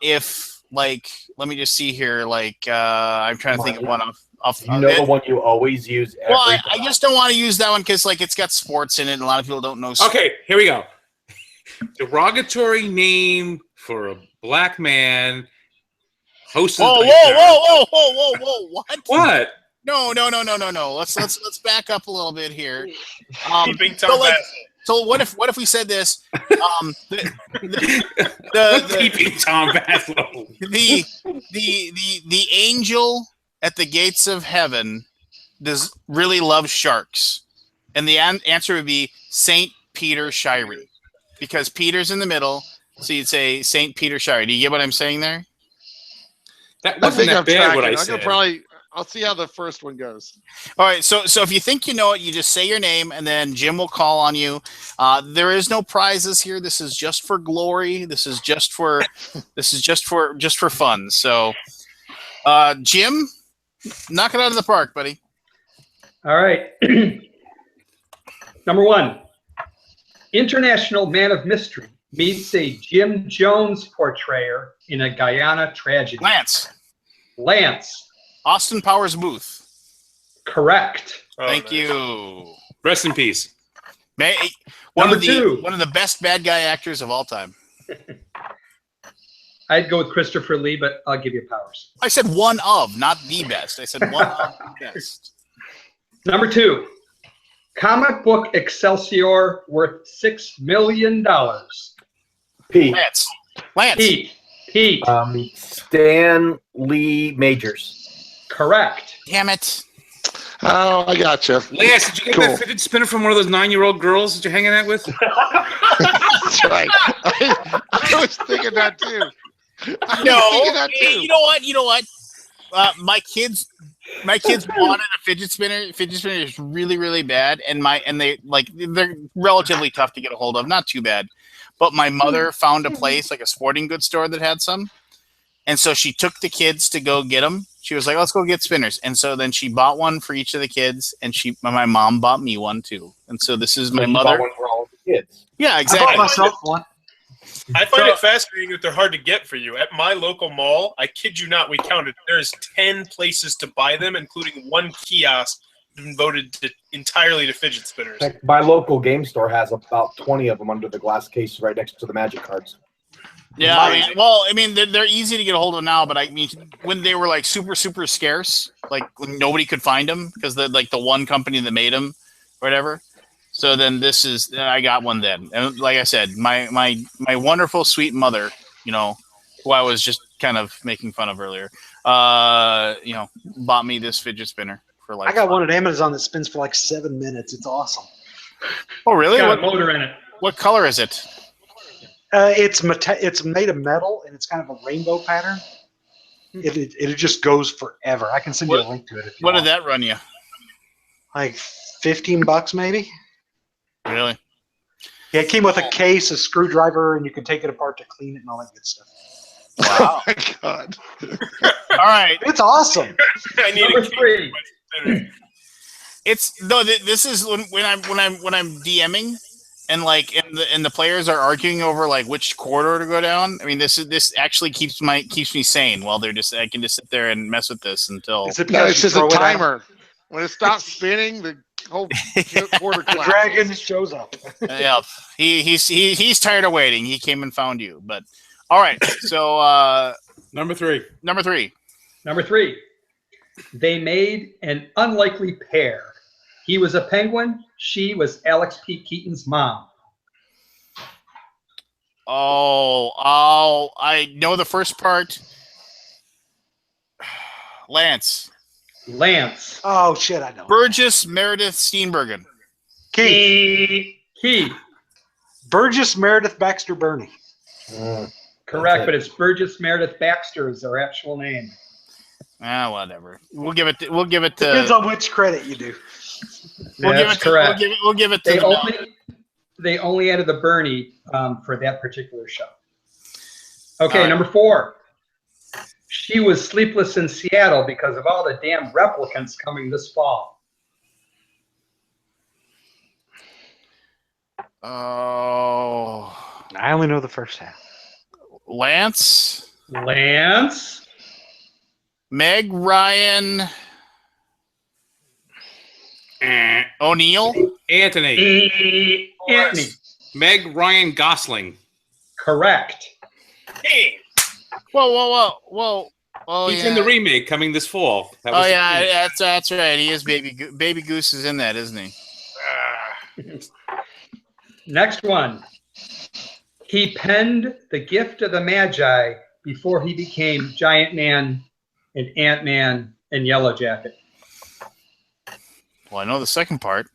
if, like, let me just see here, like, I'm trying to think of one off. You know the one you always use. Well, I just don't want to use that one because, like, it's got sports in it, and a lot of people don't know. Okay, here we go. Derogatory name for a black man. Hosted. Whoa! What? What? No. Let's back up a little bit here. Keeping Tom Bassett. So what if we said this? Keeping Tom Bassett. The angel at the gates of heaven does really love sharks, and the answer would be Saint Peter Shirey, because Peter's in the middle, so you'd say Saint Peter Shirey. Do you get what I'm saying there? That I wasn't think that I'm bad. tracking. What I I'm said. gonna I'll see how the first one goes. All right, so if you think you know it, you just say your name, and then Jim will call on you. There is no prizes here. This is just for glory. This is just for fun. So, Jim, knock it out of the park, buddy. All right. Number 1. International man of mystery meets a Jim Jones portrayer in a Guyana tragedy. Lance. Austin Powers Booth. Correct. Thank you. Rest in peace. One Number of 2. One of the best bad guy actors of all time. I'd go with Christopher Lee, but I'll give you Powers. I said one of, not the best. I said one of the best. Number 2. Comic book Excelsior worth $6 million. Pete. Lance. Pete. Stan Lee Majors. Correct. Damn it. Oh, I gotcha. Lance, did you get that fidget spinner from one of those 9-year-old girls that you're hanging out with? That's right. I was thinking that too. You know what? My kids wanted a fidget spinner. Fidget spinner is really, really bad, and they're relatively tough to get a hold of. Not too bad, but my mother found a place, like a sporting goods store, that had some, and so she took the kids to go get them. She was like, "Let's go get spinners," and so then she bought one for each of the kids, and my mom bought me one too, and so this is my mother. One for all the kids. Yeah, exactly. I bought myself one. I find it fascinating that they're hard to get for you. At my local mall, I kid you not, we counted. There's 10 places to buy them, including one kiosk devoted entirely to fidget spinners. In fact, my local game store has about 20 of them under the glass case right next to the magic cards. Yeah, they're easy to get a hold of now, but I mean, when they were like super, super scarce, like nobody could find them because the one company that made them, or whatever. So then this is I got one then, and like I said, my wonderful sweet mother, who I was just kind of making fun of earlier, bought me this fidget spinner for like. I got one at Amazon that spins for like 7 minutes. It's awesome. Oh really? It's got What a motor in it. What color is it? It's made of metal and it's kind of a rainbow pattern. It just goes forever. I can send you a link to it if you What want. did that run you? Like $15 maybe. Really? Yeah, it came with a case, a screwdriver, and you could take it apart to clean it and all that good stuff. Wow. Oh my god. All right. It's awesome. I need Number 3. This is when I'm DMing and like and the players are arguing over like which corridor to go down. I mean, this actually keeps me sane while I can just sit there and mess with this until Is it No, because it's you just a throw it out? timer. When it stops spinning, the whole quarter The collapses. dragon shows up. yeah, he's tired of waiting. He came and found you. But all right, so Number 3. number 3. Number 3. They made an unlikely pair. He was a penguin. She was Alex P. Keaton's mom. Oh, I know the first part. Lance. Oh shit, I know. Burgess Meredith Steenbergen. Keith. Key. Burgess Meredith Baxter Burney. Correct, but it's Burgess Meredith Baxter is their actual name. Whatever. We'll give it to. Depends on which credit you do. That's correct. We'll give it to. They only added the Bernie for that particular show. Okay, All right. number 4. She was sleepless in Seattle because of all the damn replicants coming this fall. Oh, I only know the first half. Lance, Meg Ryan, O'Neill, Anthony. Anthony. Meg Ryan Gosling. Correct. Hey, Whoa! Oh, He's yeah. in the remake coming this fall. That Oh was yeah, that's right. He is Baby Goose is in that, isn't he? Next one. He penned The Gift of the Magi before he became Giant Man and Ant-Man and Yellow Jacket. Well, I know the second part.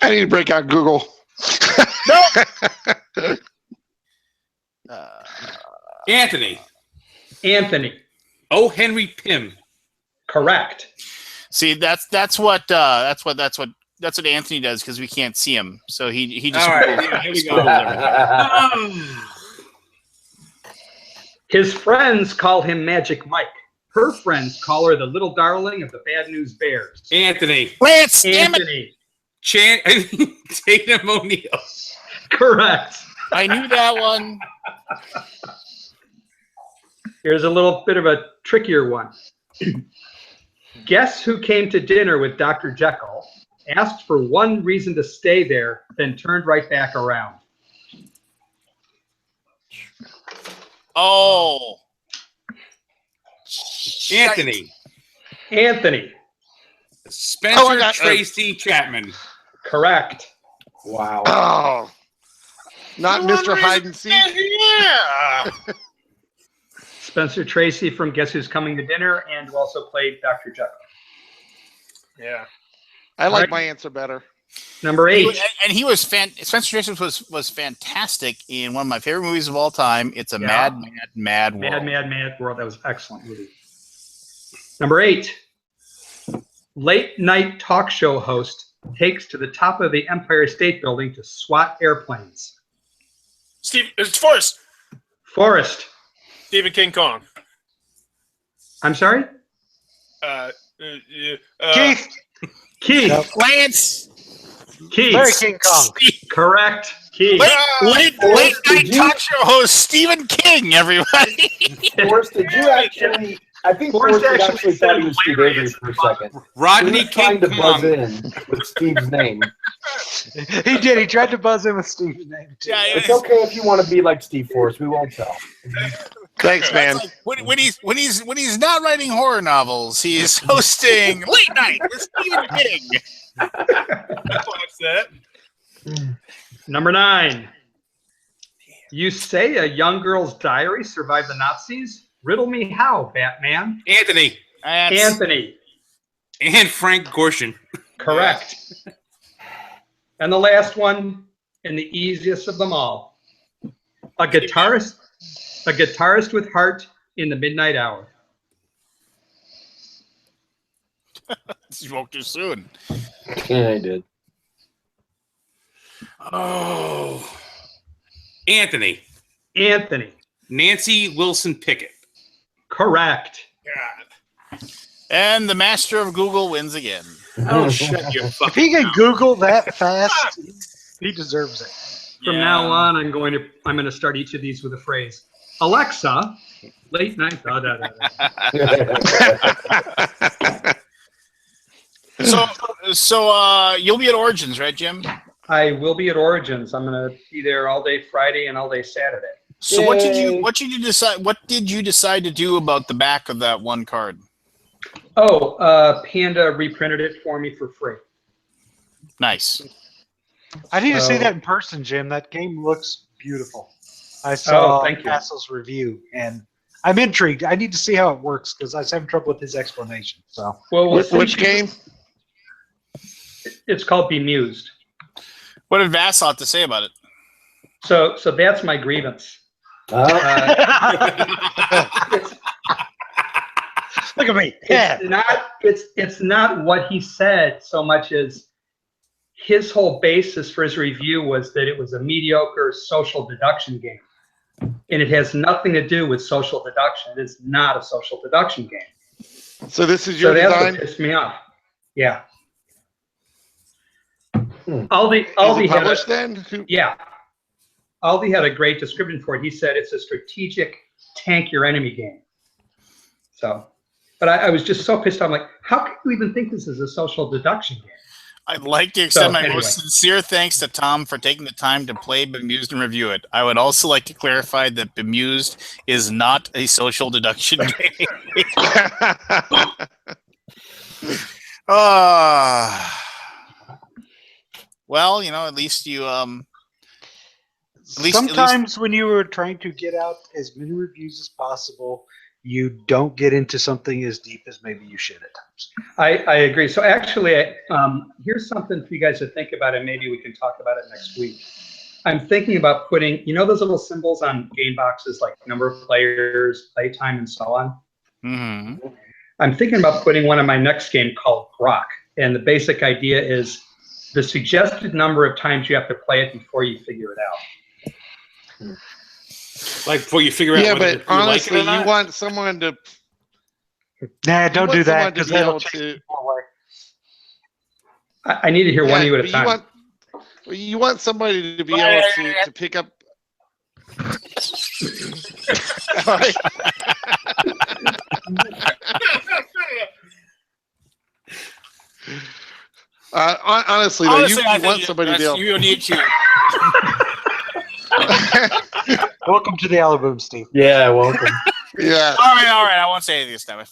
I need to break out Google. Anthony. Oh, Henry Pym. Correct. See, that's what Anthony does because we can't see him. So he just. All right, yeah, here we go. His friends call him Magic Mike. Her friends call her the little darling of the Bad News Bears. Anthony. Lance, damn it! Anthony. Tatum O'Neill. Correct. I knew that one. Here's a little bit of a trickier one. Guess who came to dinner with Dr. Jekyll, asked for one reason to stay there, then turned right back around? Oh. Anthony. Spencer Tracy Chapman. Correct. Wow. Oh, not Mr. Hide and Seek. Yeah. Spencer Tracy from Guess Who's Coming to Dinner and who also played Dr. Jekyll. yeah. I like Right. my answer better. Number 8. And he was Spencer Tracy was fantastic in one of my favorite movies of all time. It's a Yeah. mad world. Mad World. That was an excellent movie. Number 8. Late night talk show host takes to the top of the Empire State Building to swat airplanes. Steve, it's Forrest. Forrest. Stephen King Kong. I'm sorry? Keith. Lance. Keith. Larry King Kong. Correct. Keith. Late night talk show host Stephen King. Everybody. Forrest, did you actually? I think Forrest Forrest actually actually said thought he was Steve Larry Avery is for a second. He Rodney was trying King to buzz Kong. in with Steve's name. He did. He tried to buzz in with Steve's name too. Yeah, It's okay if you want to be like Steve Forrest. We won't tell. Thanks, man. That's like when he's not writing horror novels, he's hosting Late Night with Stephen King. Watch that. Number 9. You say a young girl's diary survived the Nazis? Riddle me how, Batman. Anthony Anthony. and Frank Gorshin. Correct. And the last one, and the easiest of them all. A guitarist with heart in the midnight hour. You woke too soon. Yeah, I did. Oh, Anthony. Nancy Wilson Pickett. Correct. God. And the master of Google wins again. Oh, shut your If fucking he can mouth. Google that fast, he deserves it. From now on, I'm going to start each of these with a phrase. Alexa, late night. Da, da, da, da. So you'll be at Origins, right, Jim? I will be at Origins. I'm going to be there all day Friday and all day Saturday. So what did you decide to do about the back of that one card? Oh, Panda reprinted it for me for free. Nice. I need to see So- that in person, Jim. That game looks beautiful. I saw thank you. Castle's review, and I'm intrigued. I need to see how it works because I was having trouble with his explanation. So, Well, Which game? It's called Bemused. What did Vassal have to say about it? So that's my grievance. Uh, look at me. Yeah. It's not what he said so much as his whole basis for his review was that it was a mediocre social deduction game. And it has nothing to do with social deduction. It is not a social deduction game. So this is So your that's design? what pissed me off. Yeah. Hmm. Aldi Is had it a, published then? yeah. Aldi had a great description for it. He said it's a strategic tank your enemy game. So, but I was just so pissed. I'm like, how can you even think this is a social deduction game? I'd like to extend my anyway. most sincere thanks to Tom for taking the time to play Bemused and review it. I would also like to clarify that Bemused is not a social deduction game. Well, at least you Sometimes when you were trying to get out as many reviews as possible, you don't get into something as deep as maybe you should at times. I agree. So actually, here's something for you guys to think about, and maybe we can talk about it next week. I'm thinking about putting, those little symbols on game boxes like number of players, playtime, and so on. Mm-hmm. I'm thinking about putting one in my next game called Grok. And the basic idea is the suggested number of times you have to play it before you figure it out. Like before you figure out Yeah, whether but you honestly, like it or you not. want someone to. Nah, don't do that someone to because be that'll able chase to- people away. I need to hear one of you at a but time. You want somebody to be able to pick up. All right. Honestly, though, you I want think somebody to be able. you need to. Welcome to the Alaboom, Steve. yeah, welcome. Yeah. All right. I won't say anything this time. I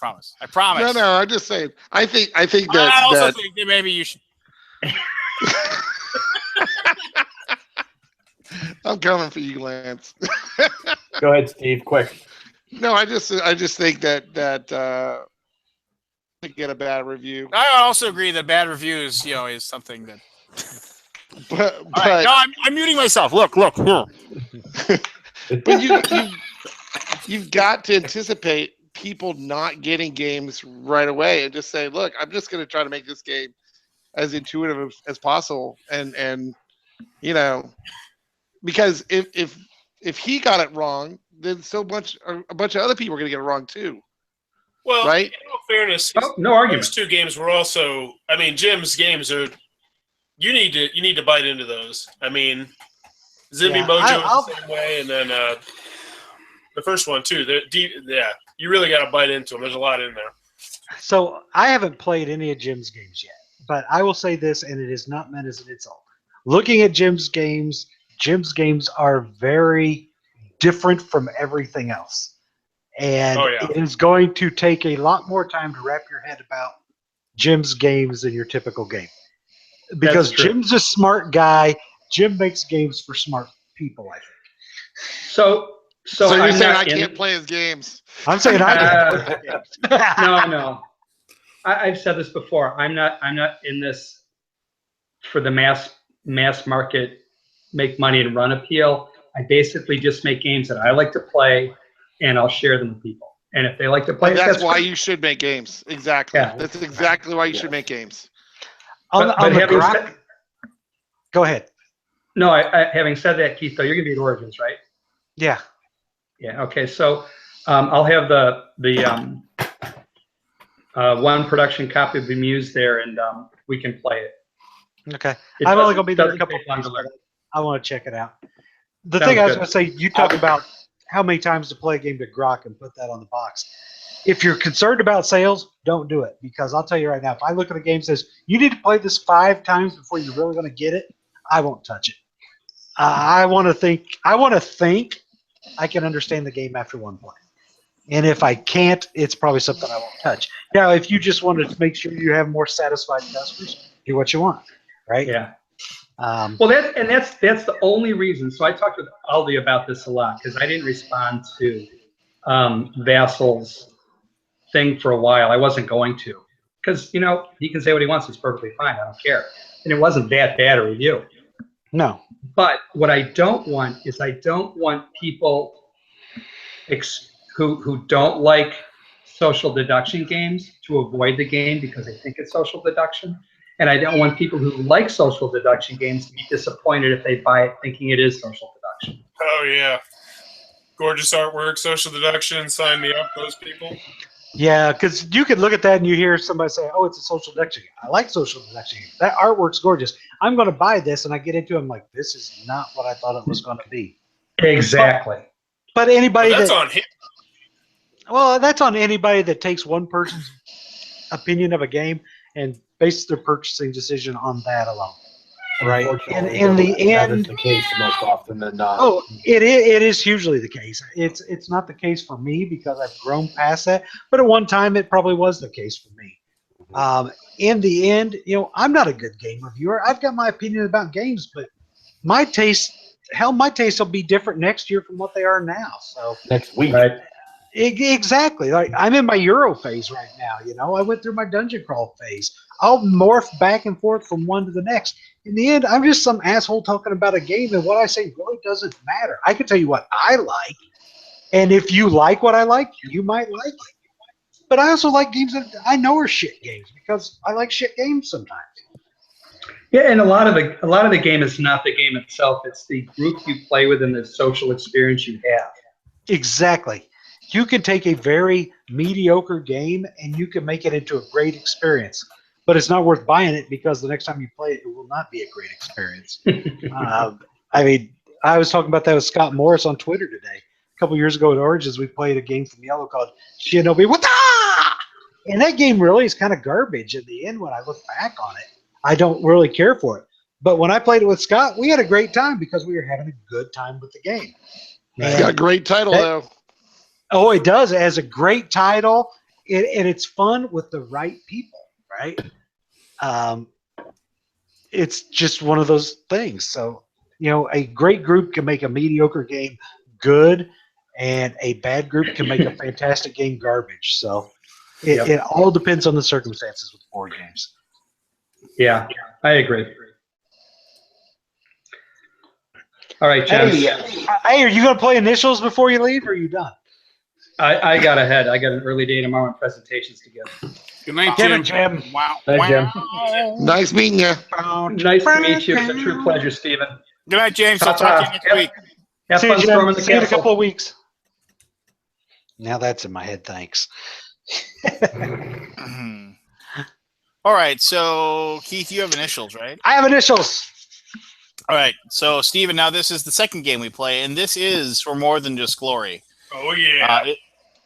promise. No. I'm just saying. I think I that. also that think that maybe you should. I'm coming for you, Lance. Go ahead, Steve. Quick. No, I just think that to get a bad review. I also agree that bad reviews, is something that. But All right, no, I'm muting myself. Look here. but you've got to anticipate people not getting games right away and just say, look, I'm just going to try to make this game as intuitive as possible, and because if he got it wrong, then a bunch of other people are going to get it wrong too. Well, Right? in all fairness, Oh, no argument. those two games were also. I mean, Jim's games are. You need to bite into those. I mean, Zimmy Yeah, Mojo is the same way, and then the first one too. You really got to bite into them. There's a lot in there. So I haven't played any of Jim's games yet, but I will say this, and it is not meant as an insult. Looking at Jim's games are very different from everything else. And Oh, yeah. it is going to take a lot more time to wrap your head about Jim's games than your typical game. Because That's true. Jim's a smart guy. Jim makes games for smart people, I think. So So you're I'm saying not I in- can't play his games? I'm saying I can't play games. No. I've said this before. I'm not in this for the mass market, make money and run appeal. I basically just make games that I like to play, and I'll share them with people. And if they like to play, And it, that's why great. you should make games. Exactly. Yeah. That's exactly why you should make games. On But the having grok- said- Go ahead. No, having said that, Keith, though, you're gonna be at Origins, right? Yeah. Yeah. Okay. So I'll have the one production copy of the Muse there, and we can play it. Okay. It I'm only doesn't- going to be there a doesn't couple take of long days, to learn. but I want to check it out. The Sounds thing I was good. going to say, you talk about how many times to play a game to grok and put that on the box. If you're concerned about sales, don't do it, because I'll tell you right now, if I look at a game that says you need to play this 5 times before you're really going to get it, I won't touch it. I want to think I can understand the game after one play. And if I can't, it's probably something I won't touch. Now, if you just want to make sure you have more satisfied customers, do what you want, right? Yeah. Well, that's the only reason. So I talked with Aldi about this a lot because I didn't respond to Vassal's thing for a while. I wasn't going to, because he can say what he wants. It's perfectly fine. I don't care. And it wasn't that bad a review. no. But what I don't want is people who don't like social deduction games to avoid the game because they think it's social deduction. And I don't want people who like social deduction games to be disappointed if they buy it thinking it is social deduction. Oh yeah, gorgeous artwork, social deduction. Sign me up, those people. Yeah, because you could look at that and you hear somebody say, "Oh, it's a social deduction game. I like social deduction games. That artwork's gorgeous. I'm going to buy this," and I get into it, I'm like, "This is not what I thought it was going to be." Exactly. But anybody Well, that's that, on him. well, that's on anybody that takes one person's opinion of a game and bases their purchasing decision on that alone. Right. And in the that is end, the case most often than not. oh, it is hugely the case. It's not the case for me because I've grown past that. But at one time, it probably was the case for me. In the end, I'm not a good game reviewer. I've got my opinion about games, but my taste will be different next year from what they are now. So Next week. Right. exactly. Like I'm in my Euro phase right now. I went through my dungeon crawl phase. I'll morph back and forth from one to the next. In the end, I'm just some asshole talking about a game, and what I say really doesn't matter. I can tell you what I like, and if you like what I like, you might like it. But I also like games that I know are shit games because I like shit games sometimes. Yeah, and a lot of the game is not the game itself. It's the group you play with and the social experience you have. Exactly. You can take a very mediocre game and you can make it into a great experience. But it's not worth buying it because the next time you play it, it will not be a great experience. I was talking about that with Scott Morris on Twitter today. A couple years ago at Origins, we played a game from Yellow called Shinobi Wata! And that game really is kind of garbage in the end when I look back on it. I don't really care for it. But when I played it with Scott, we had a great time because we were having a good time with the game. It's got a great title, though. Oh, it does. It has a great title, and it's fun with the right people, right? It's just one of those things. So, a great group can make a mediocre game good, and a bad group can make a fantastic game garbage. So it all depends on the circumstances with board games. Yeah, I agree. All right, gents. Hey, are you going to play initials before you leave, or are you done? I got ahead. I got an early day tomorrow and presentations to give. Good night, Get it, Jim. Jim. Wow. Hi, Jim. Nice meeting you. Nice to meet you. It's a true pleasure, Stephen. Good night, James. I'll talk to you next week. Have See you, fun Jim. storming the See you in a castle. couple of weeks. Now that's in my head. Thanks. All right. So, Keith, you have initials, right? I have initials. All right. So, Steven, now this is the second game we play, and this is for more than just glory. Oh yeah.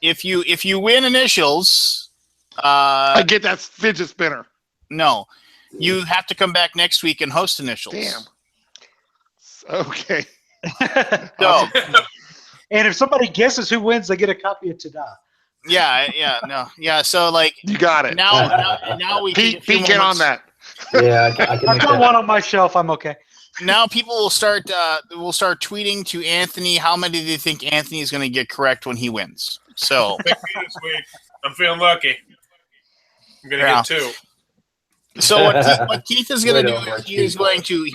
If you win initials, I get that fidget spinner. no, you have to come back next week and host initials. Damn. Okay. So, And if somebody guesses who wins, they get a copy of Tada. Yeah. So like You got it. now we take a Pete, few get on moments. that. Yeah, I can I've make got that. one on my shelf. I'm okay. Now people will start tweeting to Anthony. How many do you think Anthony is going to get correct when he wins? So Pick me this week. I'm feeling lucky. I'm gonna Yeah. get 2. So what Keith is going to Right do over is he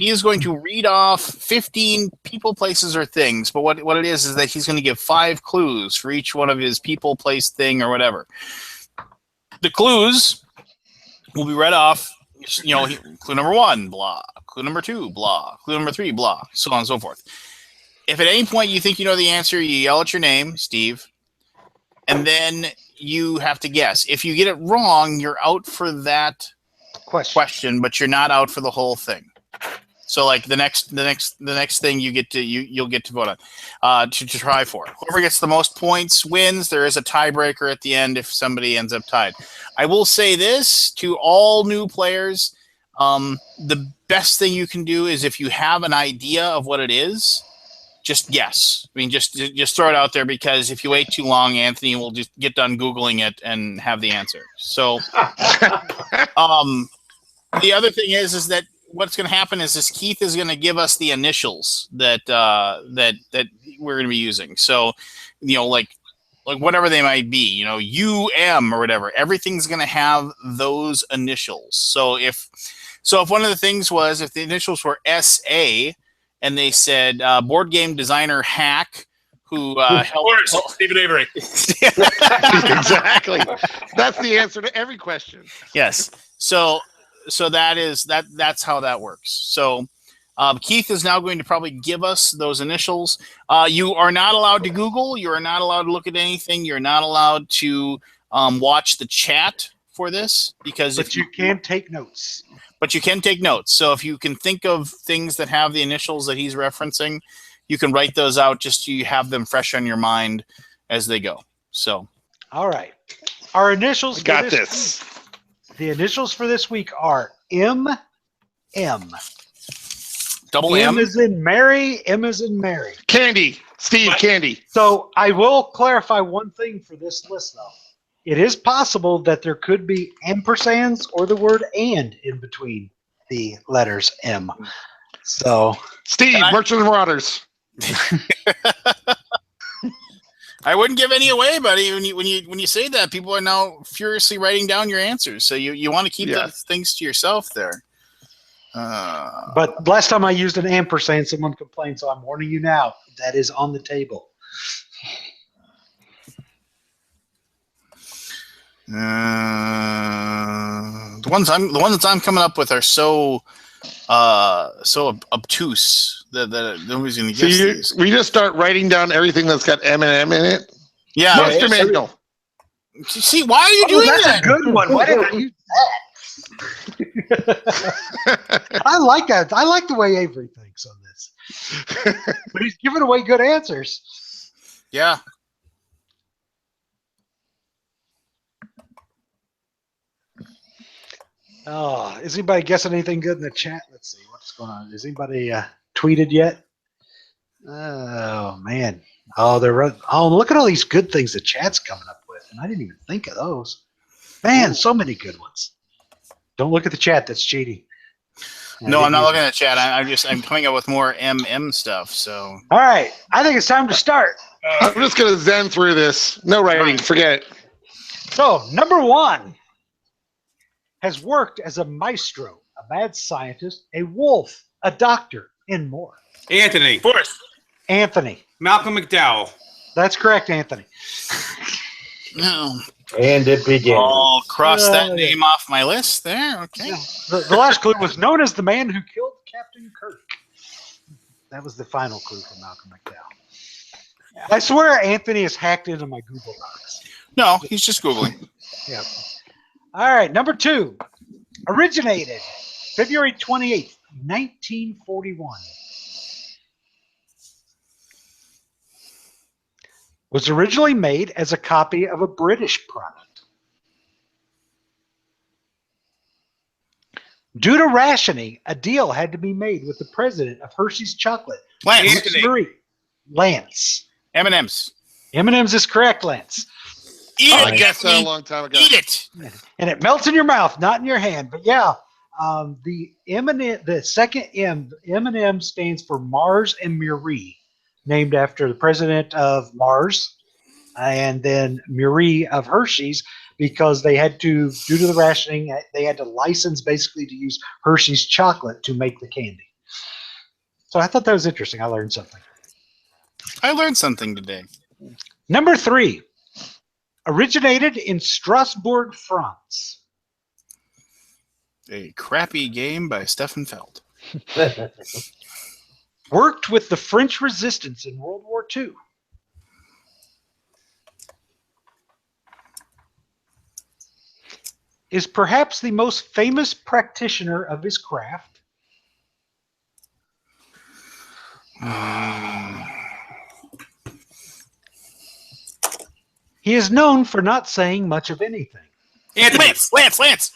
is going to read off 15 people, places, or things. But what it is that he's going to give 5 clues for each one of his people, place, thing, or whatever. The clues will be read off. You know, clue number 1, blah. Clue number 2, blah. Clue number 3, blah. So on and so forth. If at any point you think you know the answer, you yell out your name, Steve, and then you have to guess. If you get it wrong, you're out for that question, but you're not out for the whole thing. So like the next thing you'll get to vote on to try for. Whoever gets the most points wins. There is a tiebreaker at the end if somebody ends up tied. I will say this to all new players: the best thing you can do is if you have an idea of what it is, just guess. I mean, just throw it out there, because if you wait too long, Anthony will just get done Googling it and have the answer. So, the other thing is that what's going to happen is Keith is going to give us the initials that we're going to be using. So, you know, like whatever they might be, you know, UM or whatever, everything's going to have those initials. So if one of the things was, if the initials were SA, and they said board game designer hack who helped. Stephen Avery. Exactly. That's the answer to every question. Yes. So that's how that works. So Keith is now going to probably give us those initials. You are not allowed to Google. You are not allowed to look at anything. You're not allowed to watch the chat for this, because But you can take notes. But you can take notes. So if you can think of things that have the initials that he's referencing, you can write those out just so you have them fresh on your mind as they go. So, all right. Our initials. Got this. The initials for this week are M. Double M M is in Mary. M is in Mary. Candy. Steve, Candy. So I will clarify one thing for this list, though. It is possible that there could be ampersands or the word "and" in between the letters M. So, Steve, Merchant of Marauders. I wouldn't give any away, buddy. When you say that, people are now furiously writing down your answers. So you want to keep those things to yourself there. But last time I used an ampersand, someone complained. So I'm warning you now. That is on the table. The ones I'm coming up with are so obtuse that nobody's gonna guess these. We just start writing down everything that's got M&M in it. Yeah, Monster Manual. See, why are you doing that's that? a good one. Why didn't I use that? I like that. I like the way Avery thinks on this. But he's giving away good answers. Yeah. Oh, is anybody guessing anything good in the chat? Let's see what's going on. Has anybody tweeted yet? Oh man! Oh, look at all these good things the chat's coming up with, and I didn't even think of those. Man, so many good ones. Don't look at the chat. That's cheating. No, I'm not looking at the chat. I'm coming up with more MM stuff. So. All right, I think it's time to start. I'm just gonna zen through this. No writing. Forget it. So number 1 has worked as a maestro, a mad scientist, a wolf, a doctor, and more. Anthony. Forrest. Anthony. Malcolm McDowell. That's correct, Anthony. No. And it begins. I'll cross that name off my list there. Okay. Yeah. The last clue was known as the man who killed Captain Kirk. That was the final clue from Malcolm McDowell. I swear Anthony has hacked into my Google Docs. No, he's just Googling. Yeah. All right, number 2. Originated February 28th, 1941. Was originally made as a copy of a British product. Due to rationing, a deal had to be made with the president of Hershey's Chocolate. Lance. Anthony. Marie. Lance. M&M's. M&M's is correct, Lance. Eat I it, guessed that a Anthony. long time ago. Eat it. And it melts in your mouth, not in your hand. But yeah, the second M stands for Mars and Marie, named after the president of Mars, and then Marie of Hershey's, because they had to, due to the rationing, they had to license basically to use Hershey's chocolate to make the candy. So I thought that was interesting. I learned something. I learned something today. Number 3, originated in Strasbourg, France. A crappy game by Stefan Feld. Worked with the French resistance in World War II. Is perhaps the most famous practitioner of his craft. He is known for not saying much of anything. Anthony, Lance.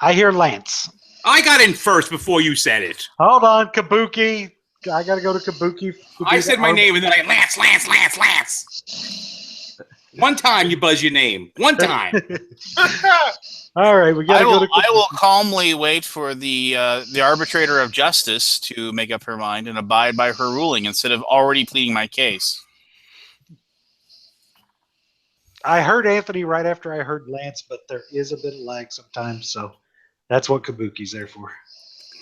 I hear Lance. I got in first before you said it. Hold on, Kabuki. I got to go to Kabuki. I said my name and then Lance. One time you buzz your name. One time. All right, we got to go to Kabuki. I will calmly wait for the arbitrator of justice to make up her mind and abide by her ruling instead of already pleading my case. I heard Anthony right after I heard Lance, but there is a bit of lag sometimes, so that's what Kabuki's there for.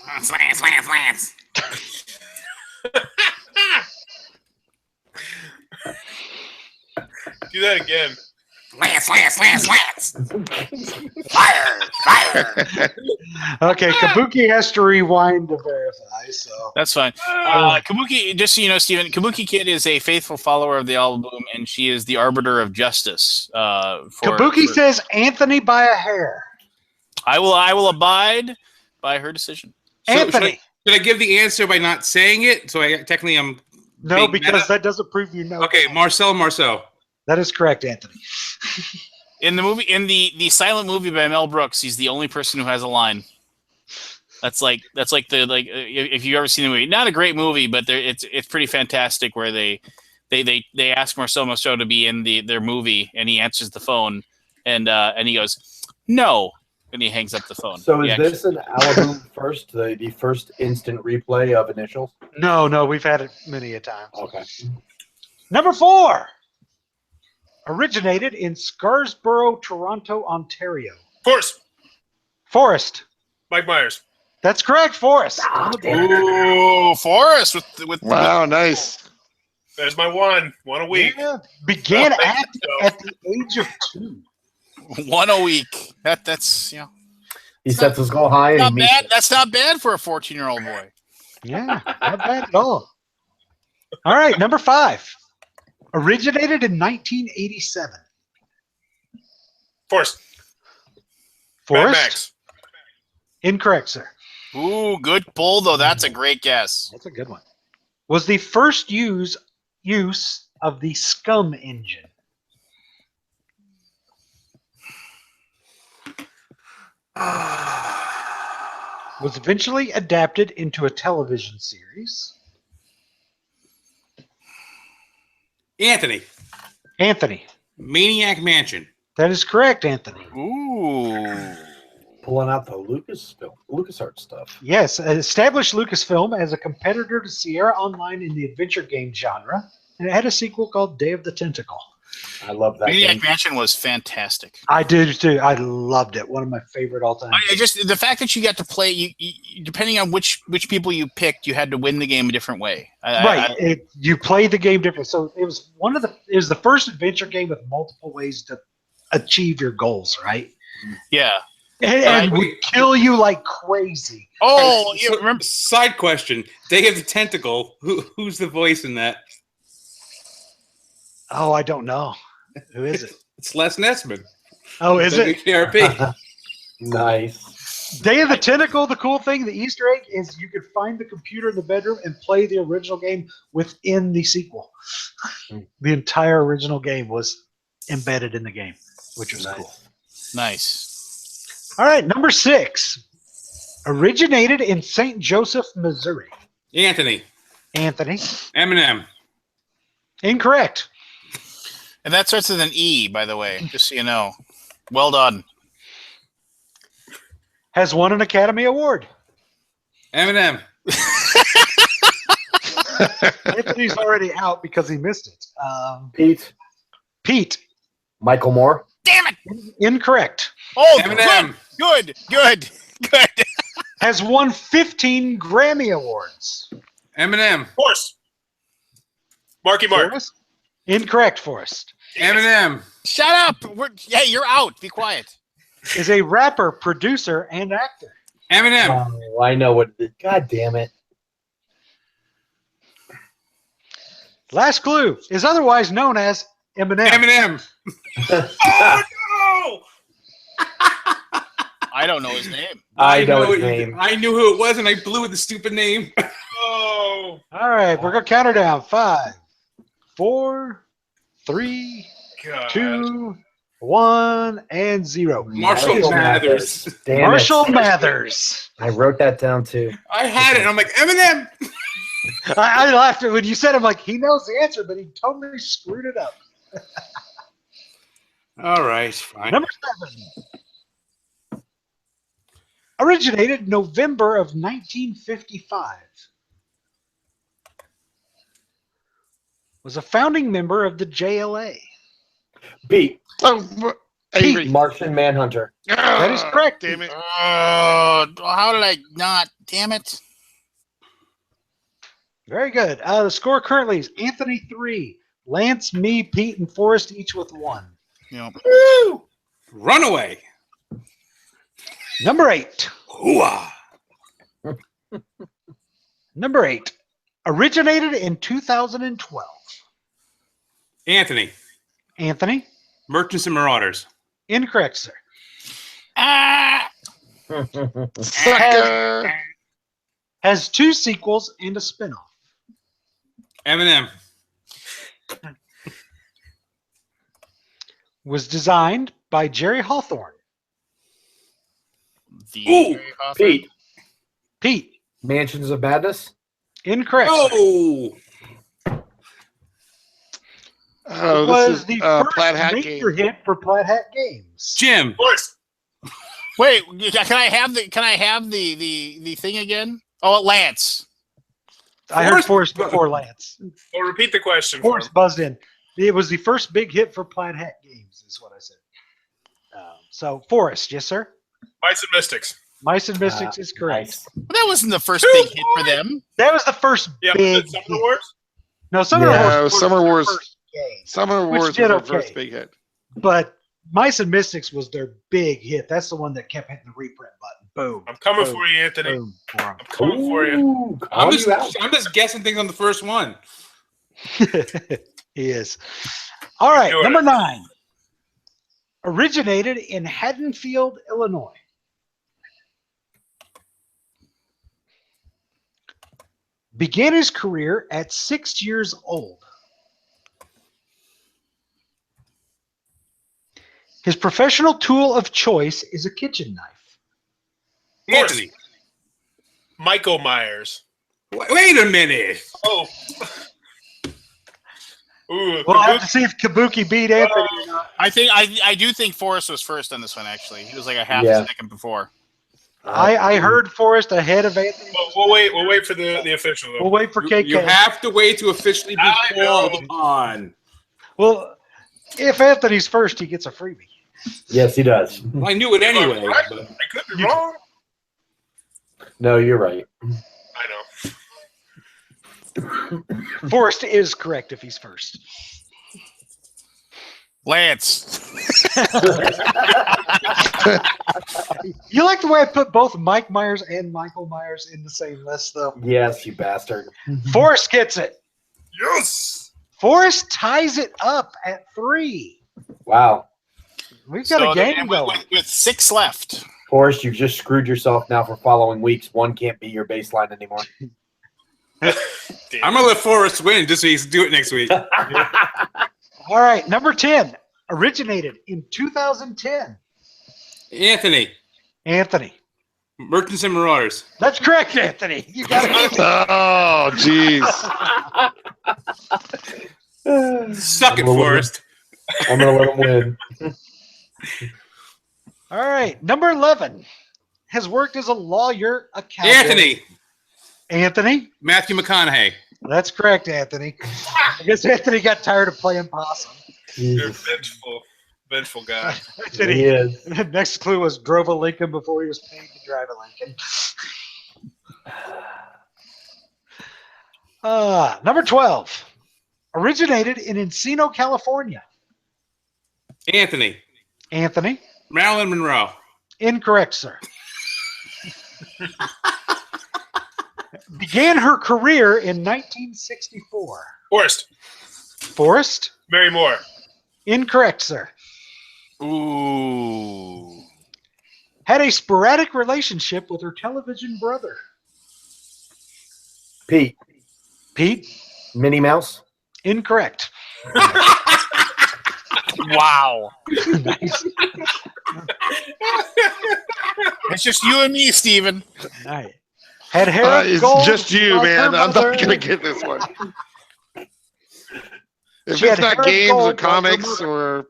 Lance. Do that again. Lance. Fire. Okay, Kabuki has to rewind to verify, so. That's fine. Kabuki, just so you know, Stephen, Kabuki Kid is a faithful follower of the Alaboom, and she is the arbiter of justice. Kabuki says Anthony by a hair. I will abide by her decision. Anthony. Should I give the answer by not saying it? So I technically am. No, being because meta? that doesn't prove you know. Okay, Marcel. That is correct, Anthony. In the movie, in the silent movie by Mel Brooks, he's the only person who has a line. That's like if you've ever seen the movie, not a great movie, but it's pretty fantastic. Where they ask Marcel to be in their movie, and he answers the phone, and he goes, "No," and he hangs up the phone. So is this an Alaboom first, the first instant replay of Initials? No, we've had it many a time. Okay. Number 4. Originated in Scarborough, Toronto, Ontario. Forrest. Mike Myers. That's correct, Forrest. Ooh, Forrest with Wow, nice. There's my one a week. Yeah, began acting at the age of 2. one a week. That's He sets his goal high and he not meets bad. it. That's not bad for a 14-year-old boy. Yeah, not bad at all. All right, number 5. Originated in 1987. Forrest. Forrest? Mad Max. Incorrect, sir. Ooh, good pull though. That's a great guess. That's a good one. Was the first use of the SCUM engine. Was eventually adapted into a television series. Anthony. Maniac Mansion. That is correct, Anthony. Ooh. Pulling out the LucasArts stuff. Yes, established Lucasfilm as a competitor to Sierra Online in the adventure game genre, and it had a sequel called Day of the Tentacle. I love that Maniac game. Mansion was fantastic. I did too. I loved it. One of my favorite all time. Just the fact that you got to play, you depending on which people you picked, you had to win the game a different way. You played the game different. So it was the first adventure game with multiple ways to achieve your goals, right? Yeah. And would kill you like crazy. Oh, you So, remember? Side question: Day of the Tentacle. Who's the voice in that? Oh, I don't know. Who is it? It's Les Nessman. Oh, is it? WKRP. Nice. Day of the Tentacle, the cool thing, the Easter egg, is you could find the computer in the bedroom and play the original game within the sequel. The entire original game was embedded in the game, which was cool. Nice. All right, number 6. Originated in St. Joseph, Missouri. Anthony. Anthony. Eminem. Incorrect. And that starts with an E, by the way, just so you know. Well done. Has won an Academy Award. Eminem. Anthony's already out because he missed it. Pete. Pete. Michael Moore. Damn it! Incorrect. Oh, Eminem. good. Has won 15 Grammy Awards. Eminem. Of course. Marky Mark. Forrest? Incorrect, Forrest. Eminem. Shut up! Hey, you're out. Be quiet. Is a rapper, producer, and actor. Eminem. Oh, I know what. God damn it. Last clue. Is otherwise known as Eminem. Eminem. Oh no! I don't know his name. I know his it. name. I knew who it was, and I blew with the stupid name. Oh All right, we're going to count her down. 5, 4, 3, God. 2, 1, and 0. Marshall Mathers. Damn Marshall it. Mathers. I wrote that down too. I had it, and I'm like, Eminem. I laughed when you said, I'm like, he knows the answer, but he totally screwed it up. All right, fine. Number 7. Originated November of 1955. Was a founding member of the JLA. Pete. Oh, Avery. Martian Manhunter. That is correct. Damn it. How did I not? Damn it. Very good. The score currently is Anthony 3, Lance, me, Pete, and Forrest each with 1. Yep. Woo! Runaway. Number 8. Hooah. Number 8. Originated in 2012. Anthony. Anthony? Merchants and Marauders. Incorrect, sir. Sucker. Has 2 sequels and a spinoff. Eminem. Was designed by Jerry Hawthorne. Ooh, Pete. Pete? Mansions of Madness. Incorrect. sir. Oh. Oh, It was this is the Plaid first Hat major game. hit for Plaid Hat Games. Jim. Of course. Wait, can I have the thing again? Oh, Lance. I heard Forrest before Lance. Well, repeat the question. For Forrest him. buzzed in. It was the first big hit for Plaid Hat Games, is what I said. So, Forrest, yes, sir? Mice and Mystics. Mice and Mystics is correct. Nice. But that wasn't the first big hit for them. That was the first Yeah, big Summer hit. Wars. No, Summer Yeah, Wars. Summer was their Wars. first game. Summer Which Wars was did their okay. first big hit. But Mice and Mystics was their big hit. That's the one that kept hitting the reprint button. Boom. I'm coming Boom. for you, Anthony. Boom. For 'em. I'm coming for you. Ooh, I'm call you out. just guessing things on the first one. He is. All right, Do it. number 9. Originated in Haddonfield, Illinois. Began his career at 6 years old. His professional tool of choice is a kitchen knife. Anthony. Michael Myers. Wait a minute. Oh. Ooh, We'll have to see if Kabuki beat Anthony or not. I do think Forrest was first on this one, actually. He was like a half Yeah. a second before. I heard Forrest ahead of Anthony. We'll wait. We'll wait for the official. Though. We'll wait for KK. You have to wait to officially be I know. called on. Well, if Anthony's first, he gets a freebie. Yes, he does. Well, I knew it anyway. Right? But I could be wrong. No, you're right. I know. Forrest is correct if he's first. Lance. You like the way I put both Mike Myers and Michael Myers in the same list, though? Yes, you bastard. Forrest gets it. Yes. Forrest ties it up at 3. Wow. We've got a game with, going. with 6 left. Forrest, you've just screwed yourself now for following weeks. One can't be your baseline anymore. I'm gonna let Forrest win just so he can do it next week. All right, number 10. Originated in 2010. Anthony. Anthony. Merchants and Marauders. That's correct, Anthony. You got it. Oh, jeez. Suck it, I'm gonna let Forrest. I'm gonna let him win. All right, number 11 has worked as a lawyer, accountant. Anthony. Matthew McConaughey. That's correct, Anthony. I guess Anthony got tired of playing possum. You're Jesus. vengeful guy. He is. Next clue was drove a Lincoln before he was paid to drive a Lincoln. Number 12 originated in Encino, California. Anthony. Anthony. Marilyn Monroe. Incorrect, sir. Began her career in 1964. Forrest. Forrest. Mary Moore. Incorrect, sir. Ooh. Had a sporadic relationship with her television brother. Pete. Pete. Minnie Mouse. Incorrect. Wow. Nice. It's just you and me, Steven. Nice. Had hair of It's gold just you, like her man. I'm mother. not gonna get this one. If She it's had not hair of games gold or like her comics mother. or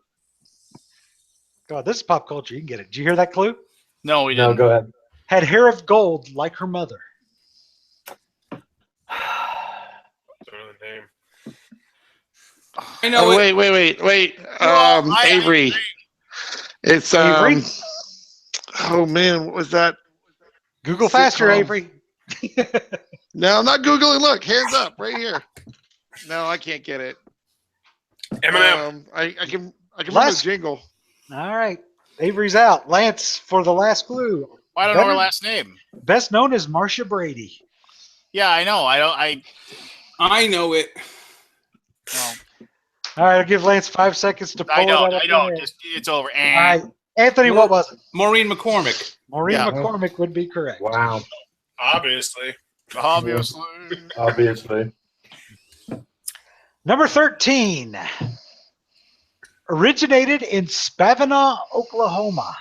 God, this is pop culture. You can get it. Did you hear that clue? No, we No, didn't. go ahead. Had hair of gold like her mother. Don't know the name. I know it. wait. Well, Avery. It's Avery? Oh man, what was that? Google faster, Sitcom. Avery. No, I'm not googling. Look, hands up, right here. No, I can't get it. Eminem. I can remember the Last- jingle. All right. Avery's out. Lance for the last clue. I don't know her last name. Best known as Marcia Brady. Yeah, I know. I know it. Well, All right, I'll give Lance 5 seconds to pull I don't. it out. I don't. It's over. All right. Anthony, what was it? Maureen McCormick. Maureen Yeah. McCormick would be correct. Wow. Obviously. Obviously. Obviously. Number 13. Originated in Spavinaw, Oklahoma.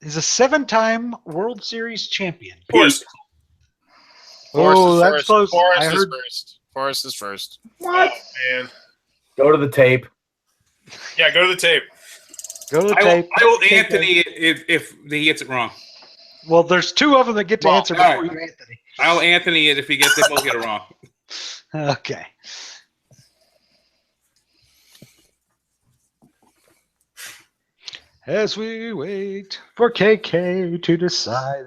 Is a 7-time World Series champion. Forrest. Oh, that's first. close. Forrest I is heard. first. Forrest is first. What? Oh, man. Go to the tape. Yeah, go to the tape. Go to the I tape. will Anthony if he gets it wrong. Well, there's 2 of them that get to Well, answer all before right. you, Anthony. I'll Anthony it if he gets it both get it wrong. Okay. As we wait for KK to decide.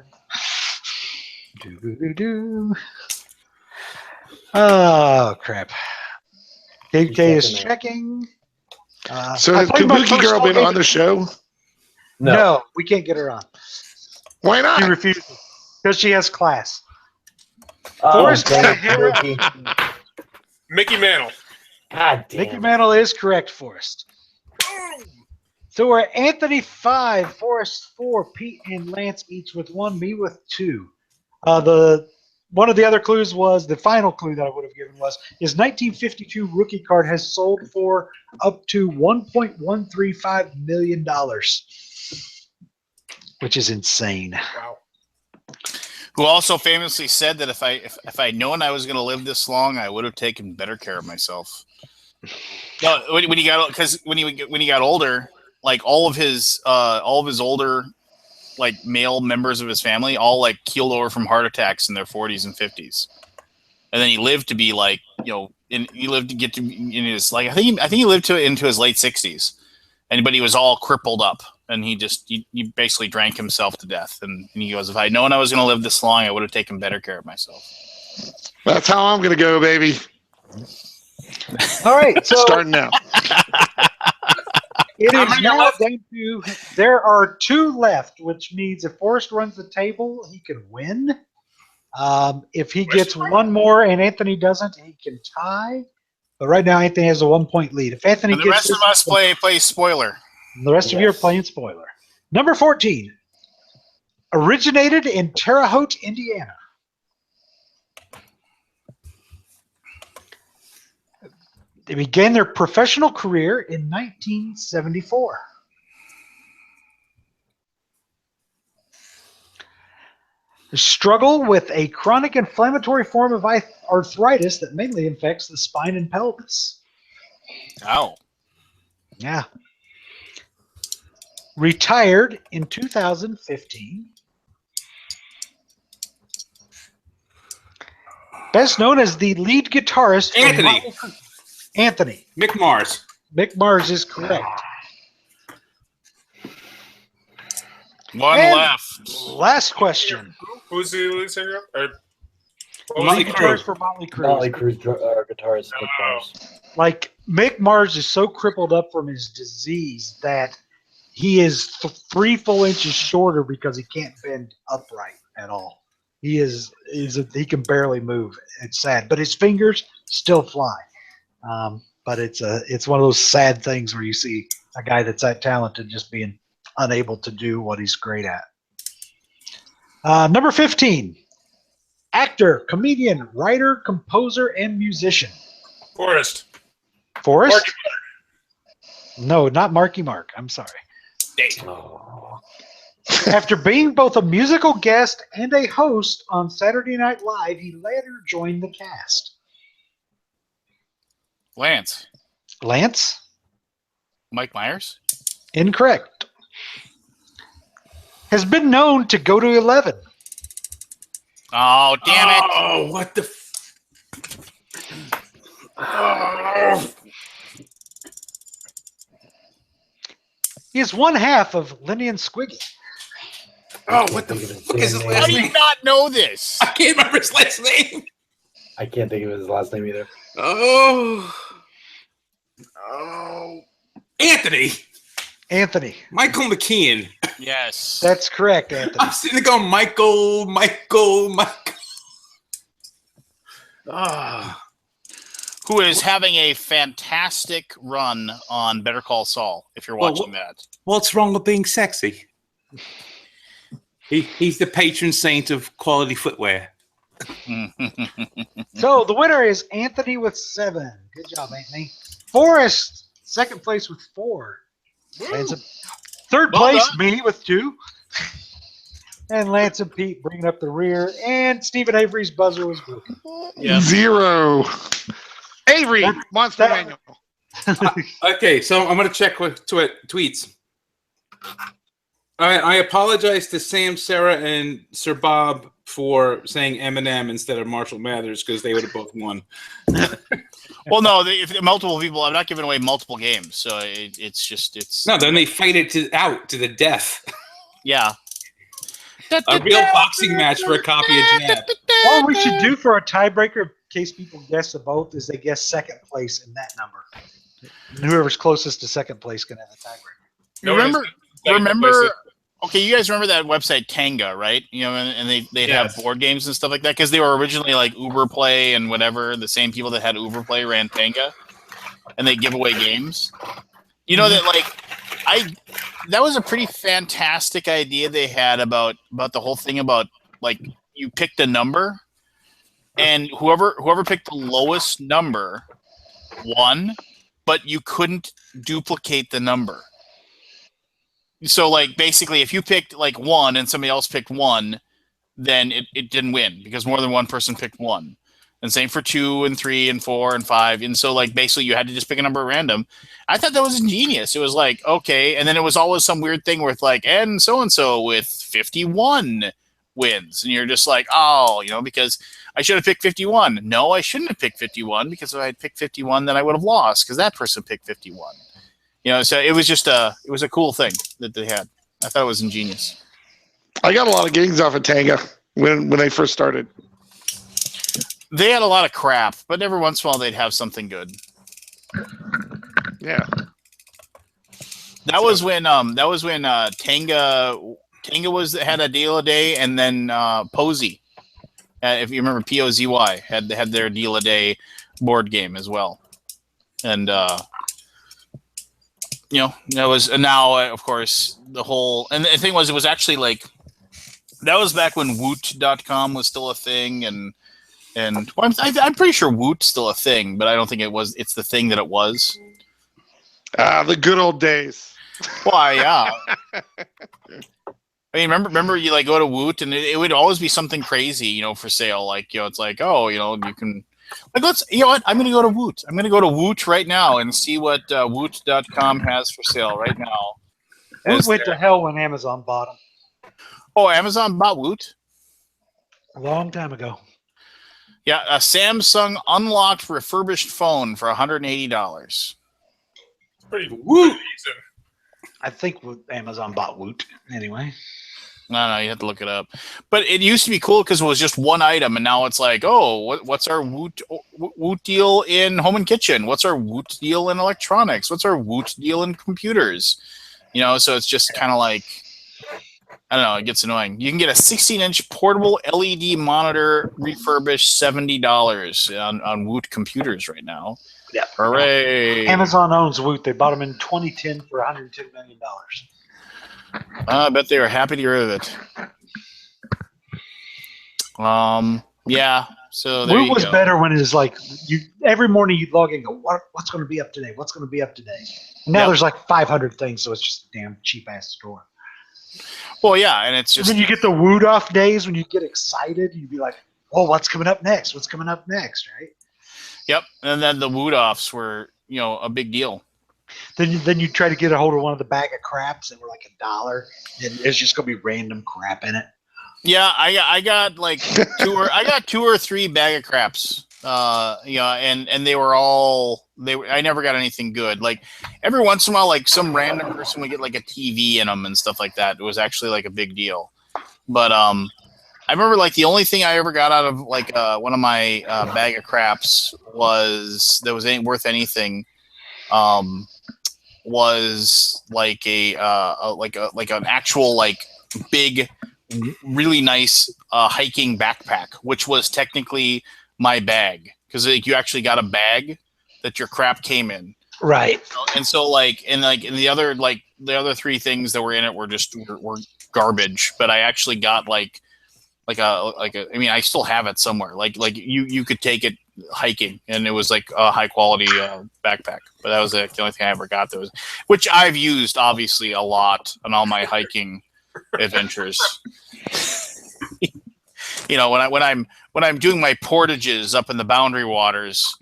Do. Oh, crap. KK is checking. So I has played my Kabuki first Girl full been game- on the show? No, we can't get her on. Why She not? refuses because she has class. Oh, Forrest dang it, Hair- Kabuki. Mickey Mantle. God Mickey damn. Mantle is correct, Forrest. So we're Anthony 5, Forrest 4, Pete and Lance each with 1, me with 2. One of the other clues was the final clue that I would have given was his 1952 rookie card has sold for up to $1.135 million, which is insane. Wow. Who also famously said that if I'd known I was going to live this long, I would have taken better care of myself. No, when he got older, like all of his older like male members of his family all like keeled over from heart attacks in their 40s and 50s, and then he lived to be like he lived to get to in his like I think he lived into his late 60s, but he was all crippled up. And he basically drank himself to death. And he goes, if I'd known I was going to live this long, I would have taken better care of myself. That's how I'm gonna go, baby. All right, so Starting now. it How is many now left? down to there are 2 left, which means if Forrest runs the table, he can win. If he gets 1 more and Anthony doesn't, he can tie. But right now, Anthony has a 1-point lead. If Anthony And the gets rest of us play spoiler. the rest of you are playing spoiler. Number 14 originated in Terre Haute, Indiana. They began their professional career in 1974. struggle with a chronic inflammatory form of arthritis that mainly infects the spine and pelvis. Ow. Yeah. Retired in 2015. Best known as the lead guitarist for Anthony. Motley Crue. Anthony. Mick Mars. Mick Mars is correct. One And left. Last question. Who's the lead singer? Or, Motley Lead Crue. guitarist for Motley Crue. Motley Crue's guitarist. Mick Mars. Like, Mick Mars is so crippled up from his disease that he is 3 full inches shorter because he can't bend upright at all. He he can barely move. It's sad, but his fingers still fly. But it's one of those sad things where you see a guy that's that talented just being unable to do what he's great at. Number 15, actor, comedian, writer, composer, and musician. Forrest. Forrest? Marky No, not Marky Mark. I'm sorry. Oh. After being both a musical guest and a host on Saturday Night Live, he later joined the cast. Lance. Lance? Mike Myers. Incorrect. Has been known to go to 11. Oh, damn it. Oh, what the? Oh. He is one half of Lenny and Squiggy. Oh, what the fuck is his How last do you name? not know this? I can't remember his last name. I can't think of his last name either. Oh. Oh. Anthony. Anthony. Michael McKeon. Yes. That's correct, Anthony. I'm sitting there going, Michael. Ah. Who is having a fantastic run on Better Call Saul, if you're watching that. What's wrong with being sexy? He's the patron saint of quality footwear. So the winner is Anthony with 7. Good job, Anthony. Forrest, second place with 4. Third Well place, done. me with 2. And Lance and Pete bringing up the rear. And Stephen Avery's buzzer was broken. Yeah. 0. Avery, Monster that- Manual. Okay, so I'm going to check with tweets. All right, I apologize to Sam, Sarah, and Sir Bob for saying Eminem instead of Marshall Mathers because they would have both won. Well, no, if multiple people, I'm not giving away multiple games, so it's No, then they fight it out to the death. yeah. A real boxing match for a copy of Jab. What we should do for a tiebreaker, in case people guess the vote, is they guess second place in that number. And whoever's closest to second place can have the tiebreaker. Remember? Okay, you guys remember that website Tanga, right? You know, and they'd have board games and stuff like that because they were originally like Uber Play and whatever. The same people that had Uber Play ran Tanga, and they give away games. You know that that was a pretty fantastic idea they had about the whole thing about like you picked a number, and whoever picked the lowest number won, but you couldn't duplicate the number. So, like, basically, if you picked, like, 1 and somebody else picked 1, then it didn't win because more than one person picked 1. And same for 2 and 3 and 4 and 5. And so, like, basically, you had to just pick a number at random. I thought that was ingenious. It was like, okay. And then it was always some weird thing with, like, and so with 51 wins. And you're just like, oh, you know, because I should have picked 51. No, I shouldn't have picked 51 because if I had picked 51, then I would have lost because that person picked 51. You know, so it was just a cool thing that they had. I thought it was ingenious. I got a lot of games off of Tanga when they first started. They had a lot of crap, but every once in a while they'd have something good. Yeah. That was when Tanga had a deal a day, and then Posey, if you remember POZY, had their deal a day board game as well, and. You know, that was, and now, of course, the whole, and the thing was, it was actually like, that was back when Woot.com was still a thing, and well, I'm pretty sure Woot's still a thing, but I don't think it's the thing that it was. The good old days. Why, yeah. I mean, remember you like go to Woot and it would always be something crazy, for sale. Like, it's like, oh, you can like what? I'm going to go to Woot. I'm going to go to Woot right now and see what Woot.com has for sale right now. Woot went to hell when Amazon bought them. Oh, Amazon bought Woot? A long time ago. Yeah, a Samsung unlocked refurbished phone for $180. Pretty decent. I think Amazon bought Woot anyway. No, you have to look it up. But it used to be cool because it was just one item, and now it's like, oh, what's our Woot deal in home and kitchen? What's our Woot deal in electronics? What's our Woot deal in computers? So it's just kind of like, I don't know, it gets annoying. You can get a 16-inch portable LED monitor refurbished $70 on Woot computers right now. Yeah. Hooray. Amazon owns Woot. They bought them in 2010 for $110 million. I bet they were happy to get rid of it. Yeah. So there Woot was go. better when it was like every morning you'd log in and go, what's going to be up today? What's going to be up today? And now there's like 500 things, so it's just a damn cheap ass store. Well, yeah, and it's just And then you get the Woot off days when you get excited. You'd be like, oh, what's coming up next? What's coming up next, right? Yep, and then the Woot offs were, a big deal. Then you try to get a hold of one of the bag of craps that were like $1, and it's just gonna be random crap in it. Yeah, I got like two or three bag of craps. And they were all I never got anything good. Like every once in a while, like some random person would get like a TV in them and stuff like that. It was actually like a big deal. But I remember like the only thing I ever got out of like one of my bag of craps that ain't worth anything. Was like an actual like big, really nice hiking backpack, which was technically my bag because you actually got a bag that your crap came in. Right. And so and the other three things that were in it were garbage. But I actually got I still have it somewhere. Like you could take it hiking, and it was like a high quality backpack. But that was the only thing I ever got. Which I've used obviously a lot on all my hiking adventures. When I'm doing my portages up in the Boundary Waters,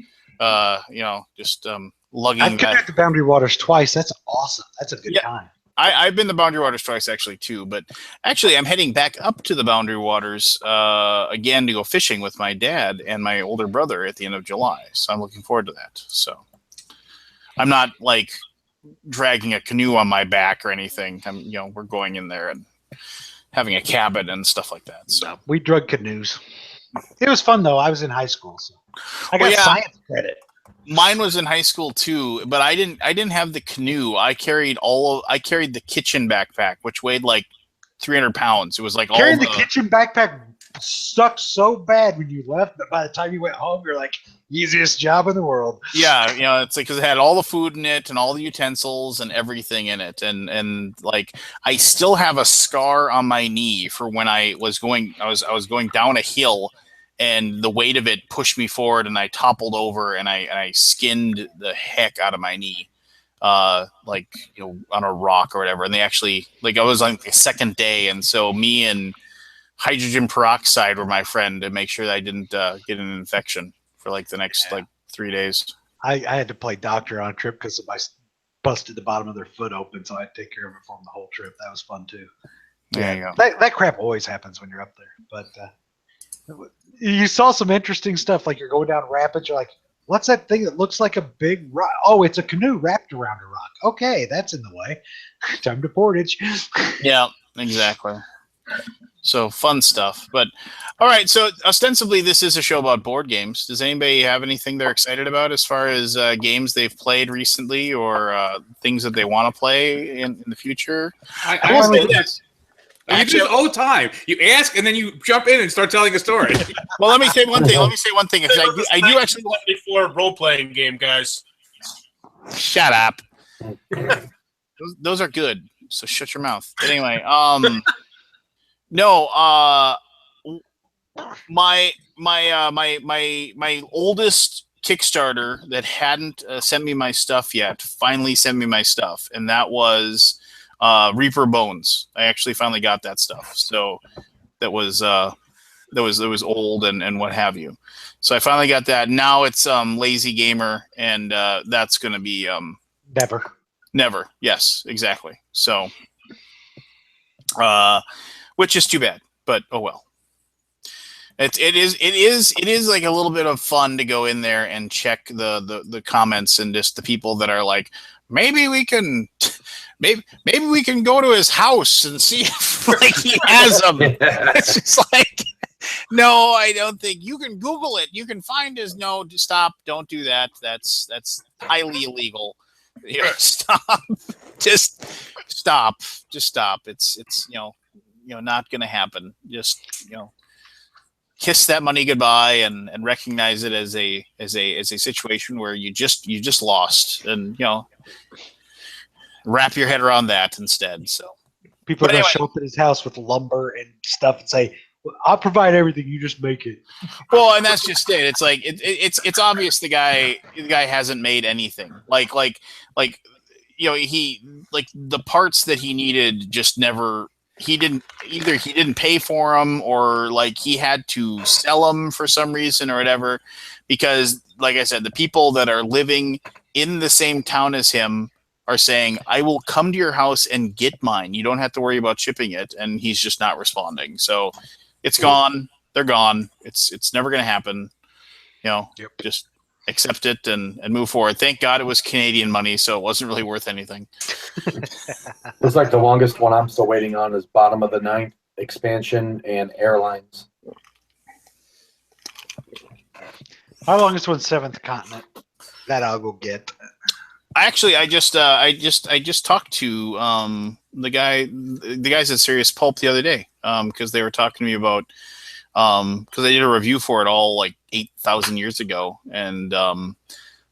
just lugging. I've been at the Boundary Waters twice. That's awesome. That's a good time. I've been to Boundary Waters twice actually too, but actually I'm heading back up to the Boundary Waters again to go fishing with my dad and my older brother at the end of July. So I'm looking forward to that. So I'm not like dragging a canoe on my back or anything. We're going in there and having a cabin and stuff like that. So we drug canoes. It was fun though. I was in high school, so I got science credit. Mine was in high school too, but I didn't have the canoe. I carried the kitchen backpack, which weighed like 300 pounds. It was like carrying the kitchen backpack sucked so bad when you left, but by the time you went home, you're like, easiest job in the world. Yeah, it's like because it had all the food in it and all the utensils and everything in it, and like I still have a scar on my knee for when I was going down a hill. And the weight of it pushed me forward, and I toppled over, and I skinned the heck out of my knee, on a rock or whatever. And they actually I was on the second day, and so me and hydrogen peroxide were my friend to make sure that I didn't get an infection for the next 3 days. I had to play doctor on a trip because somebody busted the bottom of their foot open, so I had to take care of it for them the whole trip. That was fun too. There you go. That crap always happens when you're up there, but. You saw some interesting stuff, like you're going down rapids. You're like, what's that thing that looks like a big rock? Oh, it's a canoe wrapped around a rock. Okay, that's in the way. Time to portage. Yeah, exactly. So fun stuff. But all right, so ostensibly this is a show about board games. Does anybody have anything they're excited about as far as games they've played recently or things that they want to play in the future? I will say this. You do this all the time. You ask, and then you jump in and start telling a story. Well, let me say one thing. I do actually before a role-playing game, guys. Shut up. Those are good. So shut your mouth. But anyway, no. My oldest Kickstarter that hadn't sent me my stuff yet finally sent me my stuff, and that was Reaper Bones. I actually finally got that stuff. So that was old and what have you. So I finally got that. Now it's Lazy Gamer, and that's going to be never. Yes, exactly. So, which is too bad, but oh well. It is like a little bit of fun to go in there and check the comments and just the people that are like, maybe we can go to his house and see if like he has them. It's just like, no, I don't think you can Google it. You can find his stop. Don't do that. That's highly illegal. Here, stop. Just stop. It's not going to happen. Just kiss that money goodbye and recognize it as a situation where you just lost, and wrap your head around that instead. So people are going to show up at his house with lumber and stuff and say, well, I'll provide everything, you just make it. Well, and that's just it. It's like it's obvious the guy hasn't made anything. He the parts that he needed just never. He didn't pay for them, or like he had to sell them for some reason or whatever. Because, like I said, the people that are living in the same town as him are saying, I will come to your house and get mine. You don't have to worry about shipping it. And he's just not responding. So it's gone. They're gone. It's never going to happen. Just accept it and move forward. Thank God it was Canadian money, so it wasn't really worth anything. Looks like the longest one I'm still waiting on is bottom of the ninth expansion and airlines. How long is one Seventh Continent? That I'll go get. Actually, I just talked to the guys at Serious Pulp the other day because they were talking to me about because I did a review for it all like 8,000 years ago, and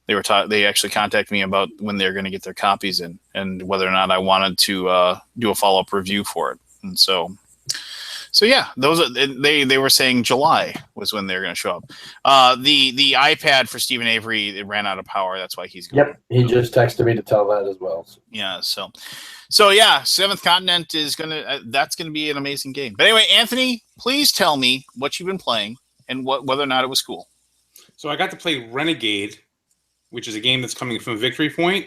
they actually contacted me about when they're going to get their copies in and whether or not I wanted to do a follow-up review for it. And so yeah, they were saying July was when they're going to show up. The iPad for Stephen Avery, it ran out of power. That's why he's going. Yep, he just texted me to tell that as well. Yeah, so yeah, Seventh Continent is that's gonna be an amazing game. But anyway, Anthony, please tell me what you've been playing and whether or not it was cool. So I got to play Renegade, which is a game that's coming from Victory Point,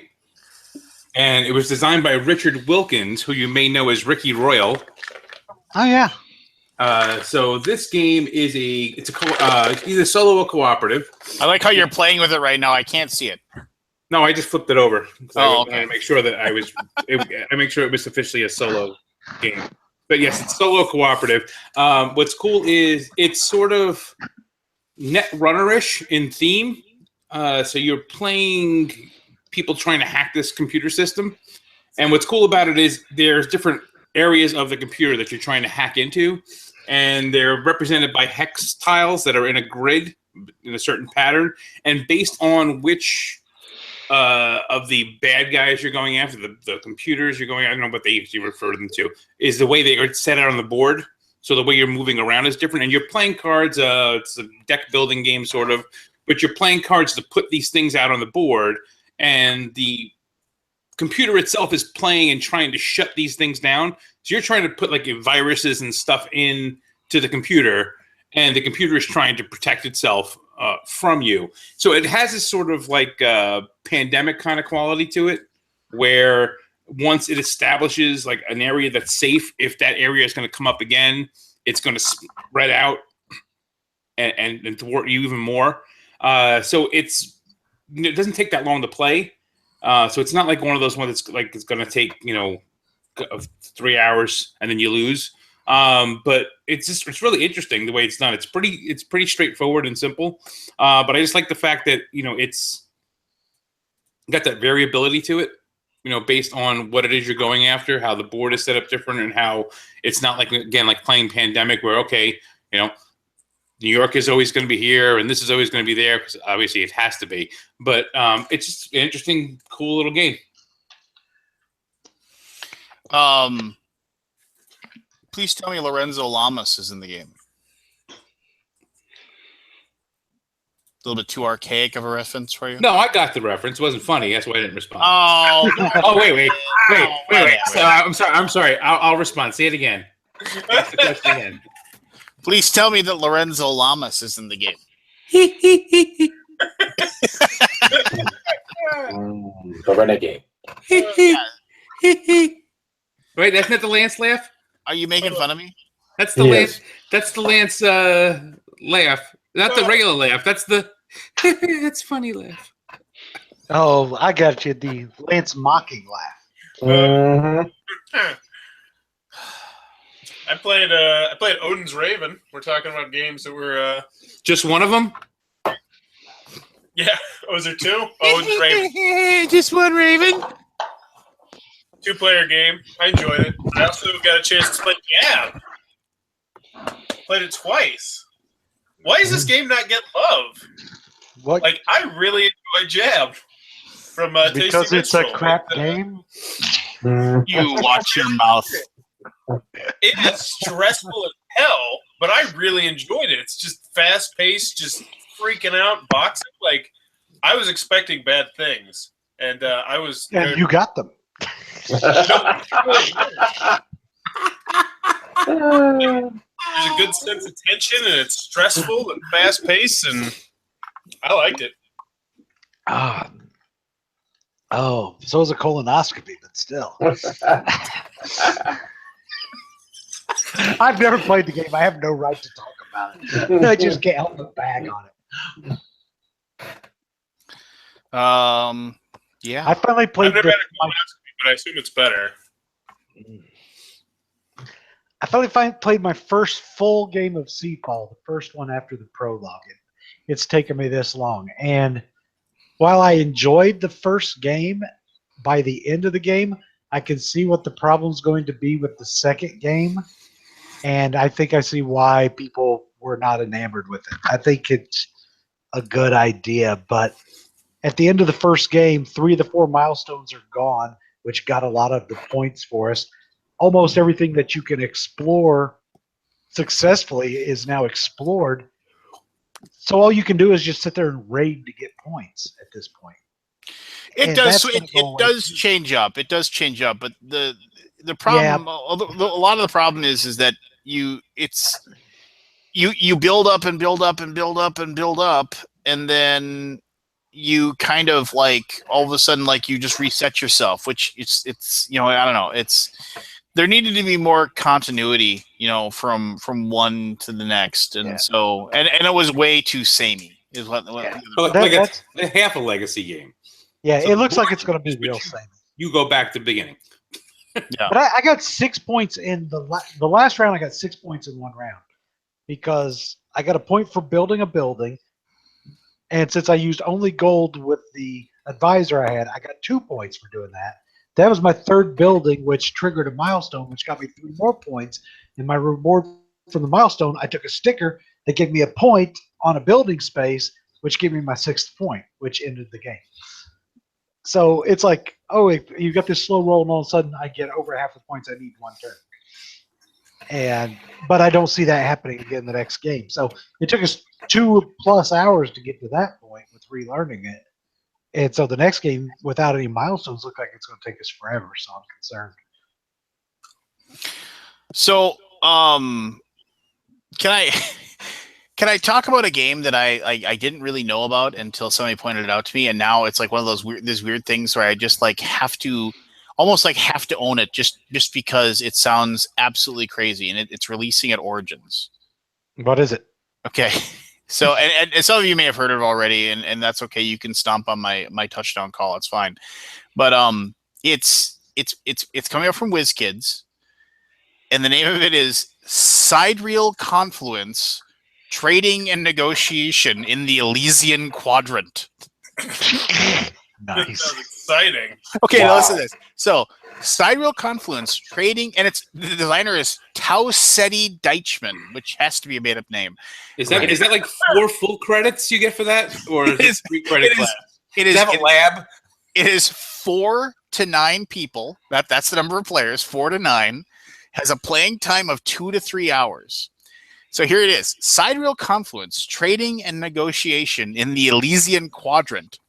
and it was designed by Richard Wilkins, who you may know as Ricky Royal. Oh yeah. So this game is either solo or cooperative. I like how you're playing with it right now. I can't see it. No, I just flipped it over. Okay. I make sure that I make sure it was officially a solo game. But yes, it's solo cooperative. What's cool is it's sort of Netrunner-ish in theme. So you're playing people trying to hack this computer system. And what's cool about it is there's different areas of the computer that you're trying to hack into. And they're represented by hex tiles that are in a grid in a certain pattern. And based on which of the bad guys you're going after, the computers you're going, I don't know what they usually refer to them to, is the way they are set out on the board. So the way you're moving around is different. And you're playing cards, it's a deck building game sort of, but you're playing cards to put these things out on the board. And the computer itself is playing and trying to shut these things down. So you're trying to put like viruses and stuff in to the computer, and the computer is trying to protect itself from you. So it has this sort of like pandemic kind of quality to it, where once it establishes like an area that's safe, if that area is going to come up again, it's going to spread out and thwart you even more. So it doesn't take that long to play. So it's not like one of those ones that's like it's going to take 3 hours and then you lose. But it's really interesting the way it's done. It's pretty straightforward and simple. But I just like the fact that it's got that variability to it. Based on what it is you're going after, how the board is set up different, and how it's not like playing Pandemic, where New York is always going to be here and this is always going to be there, because obviously it has to be. But it's just an interesting, cool little game. Please tell me Lorenzo Lamas is in the game. A little bit too archaic of a reference for you? No, I got the reference. It wasn't funny. That's why I didn't respond. Oh, oh, wait. Wait. So, I'm sorry. I'll respond. Say it again. Ask the question again. Please tell me that Lorenzo Lamas is in the game. The Renegade. Wait, that's not the Lance laugh? Are you making fun of me? That's the He Lance. is. That's the Lance laugh. Not the regular laugh. That's the. That's funny laugh. Oh, I got you. The Lance mocking laugh. Mhm. I played Odin's Raven. We're talking about games that were Just one of them. yeah. Oh, is there two? Odin's Raven, Just one Raven. 2-player game. I enjoyed it. I also got a chance to play Gab. Played it twice. Why does this game not get love? What? Like, I really enjoy Jab from Because Tasty it's a Minstrel. crap game. Mhm. You watch your mouth. It is stressful as hell, but I really enjoyed it. It's just fast paced, just freaking out, boxing. Like, I was expecting bad things, and I was. And you got them. There's a good sense of tension, and it's stressful and fast paced, and I liked it. Ah. Oh, so is a colonoscopy, but still. I've never played the game. I have no right to talk about it. I just can't help but bag on it. Yeah. I finally I've played never had the, a colonoscopy, but I assume it's better. played my first full game of Seafall, the first one after the prologue. It's taken me this long. And while I enjoyed the first game, by the end of the game, I can see what the problem's going to be with the second game. And I think I see why people were not enamored with it. I think it's a good idea, but at the end of the first game, 3 of the 4 milestones are gone, which got a lot of the points for us. Almost everything that you can explore successfully is now explored. So all you can do is just sit there and raid to get points at this point. It And does. that's gonna go It away does too. change up. It does change up. But the problem, a lot of the problem is that you build up and build up and build up and build up, and then you kind of like all of a sudden like you just reset yourself, which it's I don't know. There needed to be more continuity, from one to the next, and so and it was way too samey. Is what But like it's half a legacy game. Yeah, So it looks like it's going to be but real samey. You go back to the beginning. But I got 6 points in the last round. I got 6 points in one round because I got a point for building a building, and since I used only gold with the advisor I had, I got 2 points for doing that. That was my third building, which triggered a milestone, which got me 3 more points. And my reward from the milestone, I took a sticker that gave me a point on a building space, which gave me my 6th point, which ended the game. So it's like, oh, you got this slow roll, and all of a sudden I get over half the points I need one turn. But I don't see that happening again the next game. So it took us 2+ hours to get to that point with relearning it. And so the next game, without any milestones, look like it's going to take us forever. So I'm concerned. So, can I talk about a game that I didn't really know about until somebody pointed it out to me, and now it's like one of those weird things where I just like have to own it just because it sounds absolutely crazy, and it's releasing at Origins. What is it? Okay. So, and some of you may have heard it already, and that's okay. You can stomp on my touchdown call. It's fine. But it's coming up from WizKids, and the name of it is Sidereal Confluence: Trading and Negotiation in the Elysian Quadrant. That Nice. sounds exciting. Okay, now Wow. listen to this. So, Sidereal Confluence, trading, and the designer is Tau Seti Deichmann, which has to be a made-up name. Is that like 4 full credits you get for that, or is it 3 credit class? It Does is. it have a lab? It is 4 to 9 people. That's the number of players. 4 to 9 has a playing time of 2 to 3 hours. So here it is: Sidereal Confluence, Trading and Negotiation in the Elysian Quadrant.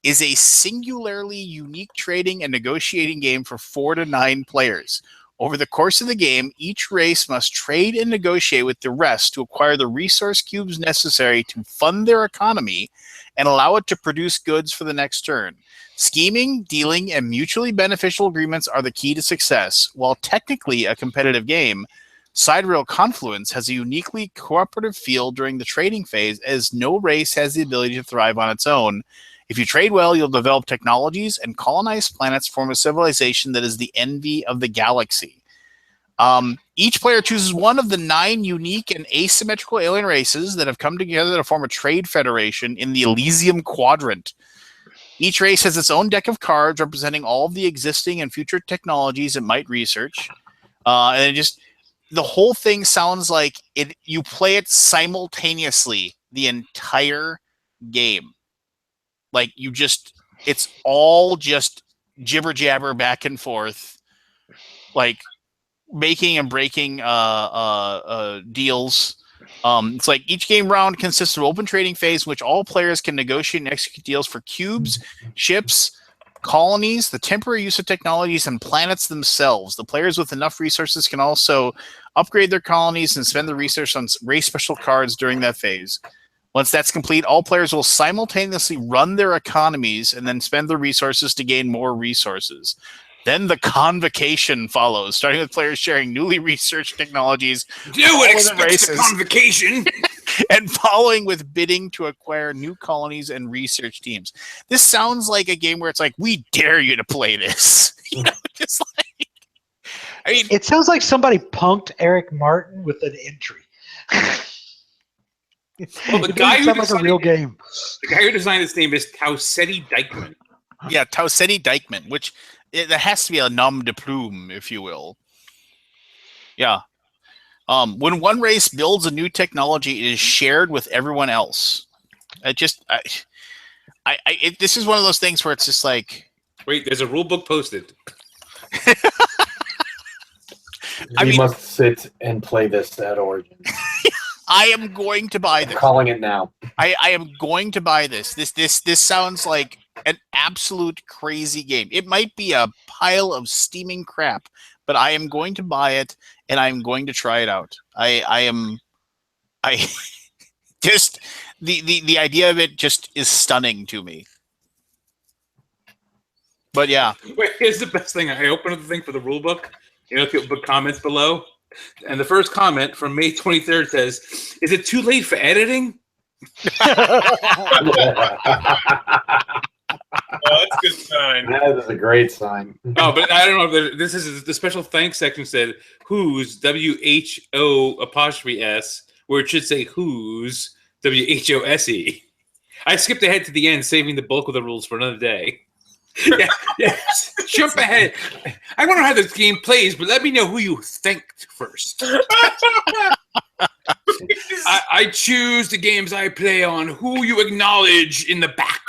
is a singularly unique trading and negotiating game for 4 to 9 players. Over the course of the game, each race must trade and negotiate with the rest to acquire the resource cubes necessary to fund their economy and allow it to produce goods for the next turn. Scheming, dealing, and mutually beneficial agreements are the key to success. While technically a competitive game, Sidereal Confluence has a uniquely cooperative feel during the trading phase, as no race has the ability to thrive on its own. If you trade well, you'll develop technologies and colonize planets, form a civilization that is the envy of the galaxy. Each player chooses one of the 9 unique and asymmetrical alien races that have come together to form a trade federation in the Elysium Quadrant. Each race has its own deck of cards representing all of the existing and future technologies it might research. And the whole thing sounds like you play it simultaneously the entire game. Like it's all just jibber jabber back and forth, like making and breaking deals. It's like each game round consists of open trading phase in which all players can negotiate and execute deals for cubes, ships, colonies, the temporary use of technologies, and planets themselves. The players with enough resources can also upgrade their colonies and spend the resource on race special cards during that phase. Once that's complete, all players will simultaneously run their economies and then spend the resources to gain more resources. Then the convocation follows, starting with players sharing newly researched technologies. You would expect a convocation. And following with bidding to acquire new colonies and research teams. This sounds like a game where it's like, we dare you to play this. You know, just like, I mean, it sounds like somebody punked Eric Martin with an entry. Well, the guy who like a real game. The guy who designed this name is Tausetti Dykman. Yeah, Tausetti Dykman, which there has to be a nom de plume, if you will. Yeah. When one race builds a new technology, it is shared with everyone else. This is one of those things where it's just like, wait, there's a rule book posted. We must sit and play this at Origin. I am going to buy this. I'm calling it now. I am going to buy this. This sounds like an absolute crazy game. It might be a pile of steaming crap, but I am going to buy it and I'm going to try it out. I just the idea of it just is stunning to me. But yeah. Wait, here's the best thing. I opened up the thing for the rule book. You know, put comments below. And the first comment from May 23rd says, "Is it too late for editing?" Oh, that's a good sign. That is a great sign. Oh, but I don't know. This is the special thanks section said who's WHO''S, where it should say who's WHOSE. I skipped ahead to the end, saving the bulk of the rules for another day. Yes. Jump ahead. I want to know how this game plays, but let me know who you thanked first. I choose the games I play on who you acknowledge in the back.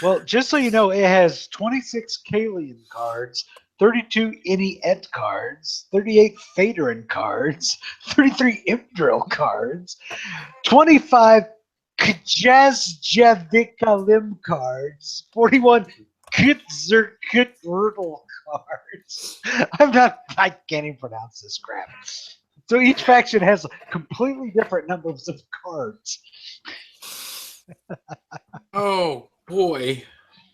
Well, just so you know, it has 26 Kalian cards, 32 Ini-Et cards, 38 Phaedron cards, 33 Imdril cards, 25 Kjazjavikalim cards, 41 Kutzerkutwurtle cards. I can't even pronounce this crap. So each faction has completely different numbers of cards. Oh, boy.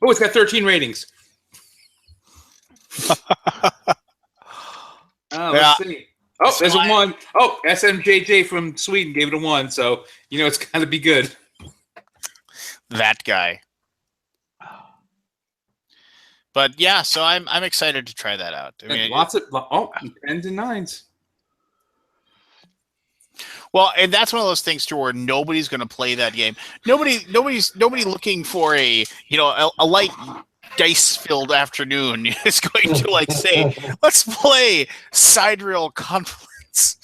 Oh, it's got 13 ratings. Let's see. Oh, there's a 1. Oh, SMJJ from Sweden gave it a 1, so you know it's got to be good. That guy. But yeah, so I'm excited to try that out. I mean, lots of 10s and 9s. Well, and that's one of those things too, where nobody's going to play that game. Nobody's looking for a light dice-filled afternoon is going to like say, let's play Sidereal Confluence.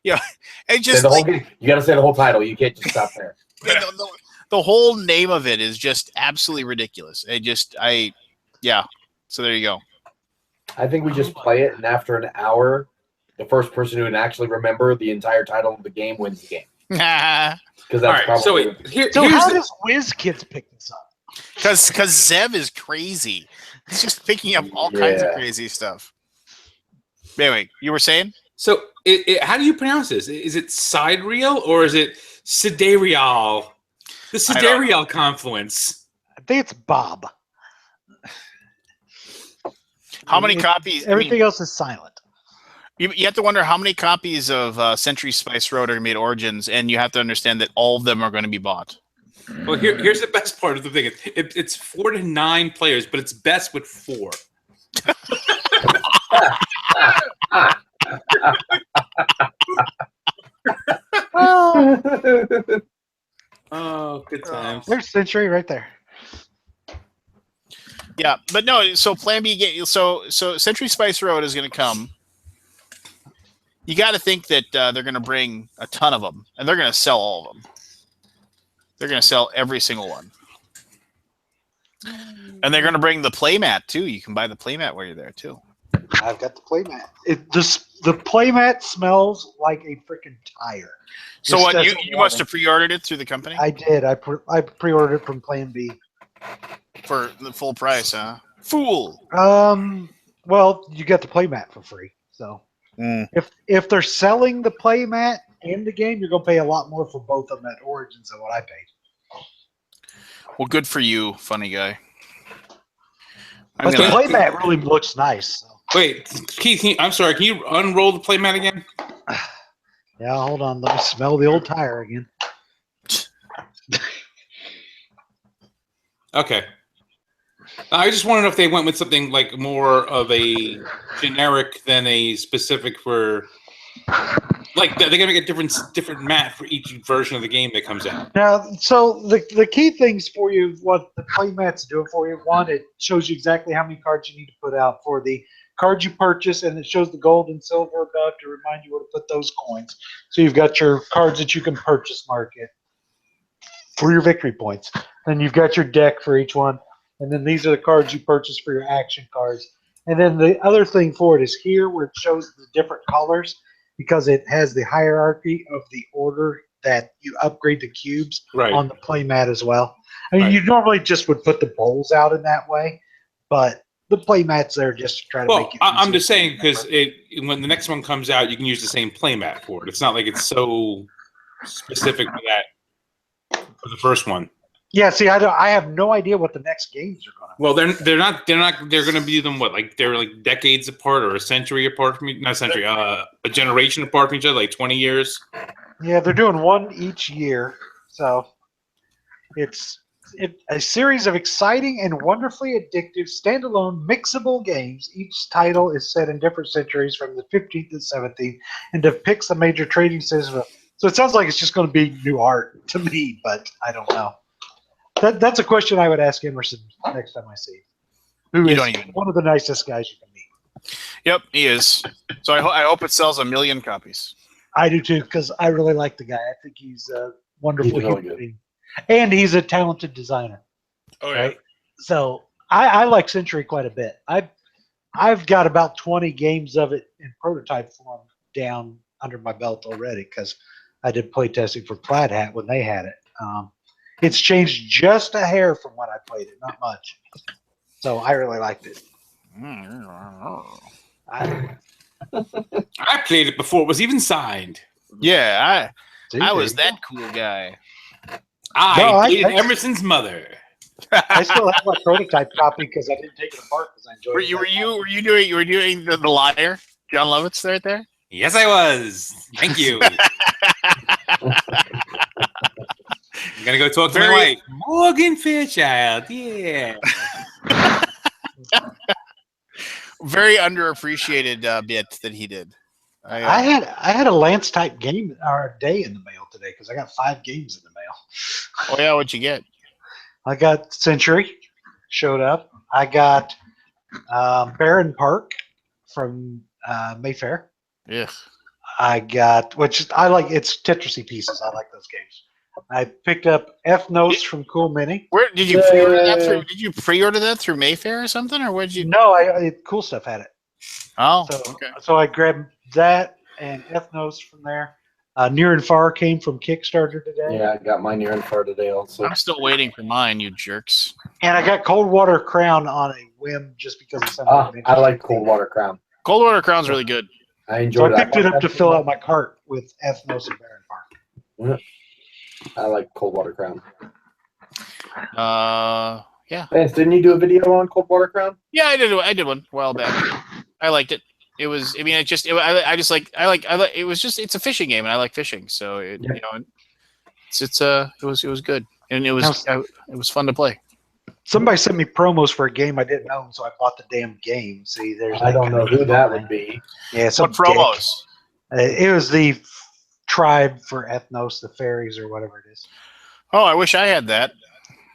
And just you got to say the whole title. You can't just stop there. The whole name of it is just absolutely ridiculous. So there you go. I think we just play it, and after an hour, the first person who can actually remember the entire title of the game wins the game. Because that's right, probably. So how does WizKids pick this up? Because Zev is crazy. He's just picking up all kinds of Yeah. crazy stuff. Anyway, you were saying? So, how do you pronounce this? Is it sidereal or is it sidereal? The I don't know. sidereal confluence. I think it's Bob. How many copies? Everything else is silent. You have to wonder how many copies of Century Spice Road are made Origins, and you have to understand that all of them are going to be bought. Well, here's the best part of the thing. It's 4 to 9 players, but it's best with 4. Oh, good times. There's Century right there. Yeah, but no. So Plan B, so Century Spice Road is going to come. You got to think that they're going to bring a ton of them, and they're going to sell all of them. They're going to sell every single one, and they're going to bring the playmat too. You can buy the playmat while you're there too. I've got the playmat. The playmat smells like a freaking tire. So Just what? as You a must woman. have pre-ordered it through the company I did. I pre-ordered it from Plan B. for the full price, huh? Fool. Well, you get the playmat for free. So if they're selling the playmat and the game, you're gonna pay a lot more for both of them at Origins than what I paid. Well, good for you, funny guy. I'm But the gonna- playmat really looks nice. So. Wait, Keith, I'm sorry. Can you unroll the playmat again? Yeah, hold on. Let me smell the old tire again. Okay. I just want to know if they went with something like more of a generic than a specific for, like they're gonna make a different mat for each version of the game that comes out. Now, so the key things for you, what the playmat's doing for you, one, it shows you exactly how many cards you need to put out for the cards you purchase, and it shows the gold and silver above to remind you where to put those coins. So you've got your cards that you can purchase market for your victory points. Then you've got your deck for each one. And then these are the cards you purchase for your action cards. And then the other thing for it is here where it shows the different colors because it has the hierarchy of the order that you upgrade the cubes on the playmat as well. I mean, you normally just would put the bowls out in that way, but the playmat's there just to try to make it I'm easier just saying because when the next one comes out, you can use the same playmat for it. It's not like it's so specific for that for the first one. Yeah, see, I have no idea what the next games are going to be. Well, they're going to be them what, like they're like decades apart or a century apart from not a century, a generation apart from each other, like 20 years. Yeah, they're doing one each year, so it's a series of exciting and wonderfully addictive standalone mixable games. Each title is set in different centuries from the 15th to 17th and depicts the major trading system. So it sounds like it's just going to be new art to me, but I don't know. That's a question I would ask Emerson next time I see him. Who is one of the nicest guys you can meet. Yep, he is. So I hope it sells 1 million copies. I do too, because I really like the guy. I think he's a wonderful He's really human being. And he's a talented designer. Oh yeah. Right? So I like Century quite a bit. I've got about 20 games of it in prototype form down under my belt already because I did play testing for Plaid Hat when they had it. It's changed just a hair from when I played it, not much. So I really liked it. I played it before it was even signed. Yeah, I was that cool guy. I dated Emerson's mother. I still have my prototype copy because I didn't take it apart because I enjoyed it. Were you doing the liar, John Lovitz right there? Yes, I was. Thank you. I'm gonna go talk to my wife, Morgan Fairchild. Yeah. Very underappreciated bit that he did. I had a Lance type game or day in the mail today because I got 5 games in the mail. Oh yeah, what'd you get? I got Century, showed up. I got Barron Park from Mayfair. Yeah. I got, which I like, it's Tetrisy pieces. I like those games. I picked up F Notes from Cool Mini. Where did you pre-order that through? Did you pre-order that through Mayfair or something, or what did you? No, Cool Stuff had it. Oh, so, okay. So I grabbed that and F Notes from there. Near and Far came from Kickstarter today. Yeah, I got my near and far today also. I'm still waiting for mine, you jerks. And I got Coldwater Crown on a whim just because of something. I like Coldwater Crown. Coldwater Crown's really good. I So enjoyed I that. picked it up to fill out my cart with Ethnos and Baron Park. I like Coldwater Crown. Yeah. Vance, didn't you do a video on Coldwater Crown? Yeah, I did one a while back. I liked it. It was. I mean, it was just. It's a fishing game, and I like fishing, so it was good, and it was fun to play. Somebody sent me promos for a game I didn't own, so I bought the damn game. See, there's. I don't know who that would be. Yeah, some What promos? It was the tribe for Ethnos, the fairies or whatever it is. Oh, I wish I had that.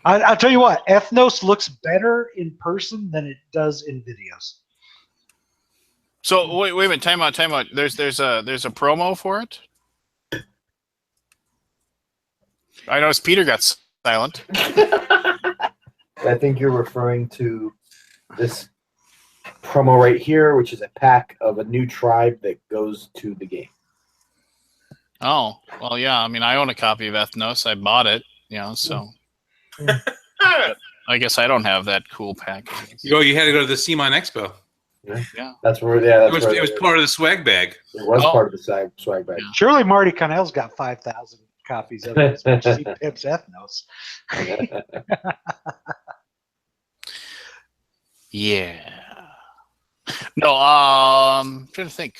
I'll tell you what, Ethnos looks better in person than it does in videos. So wait a minute, time out. There's a promo for it. I noticed Peter got silent. I think you're referring to this promo right here, which is a pack of a new tribe that goes to the game. Oh, well, yeah. I mean, I own a copy of Ethnos. I bought it, so. I guess I don't have that cool pack. You had to go to the CMON Expo. Yeah. That's where. Yeah, It was part of the swag bag. It was part of the swag bag. Surely Marty Connell's got 5,000 copies of it as much as he pimps Ethnos. Yeah. No, I'm trying to think.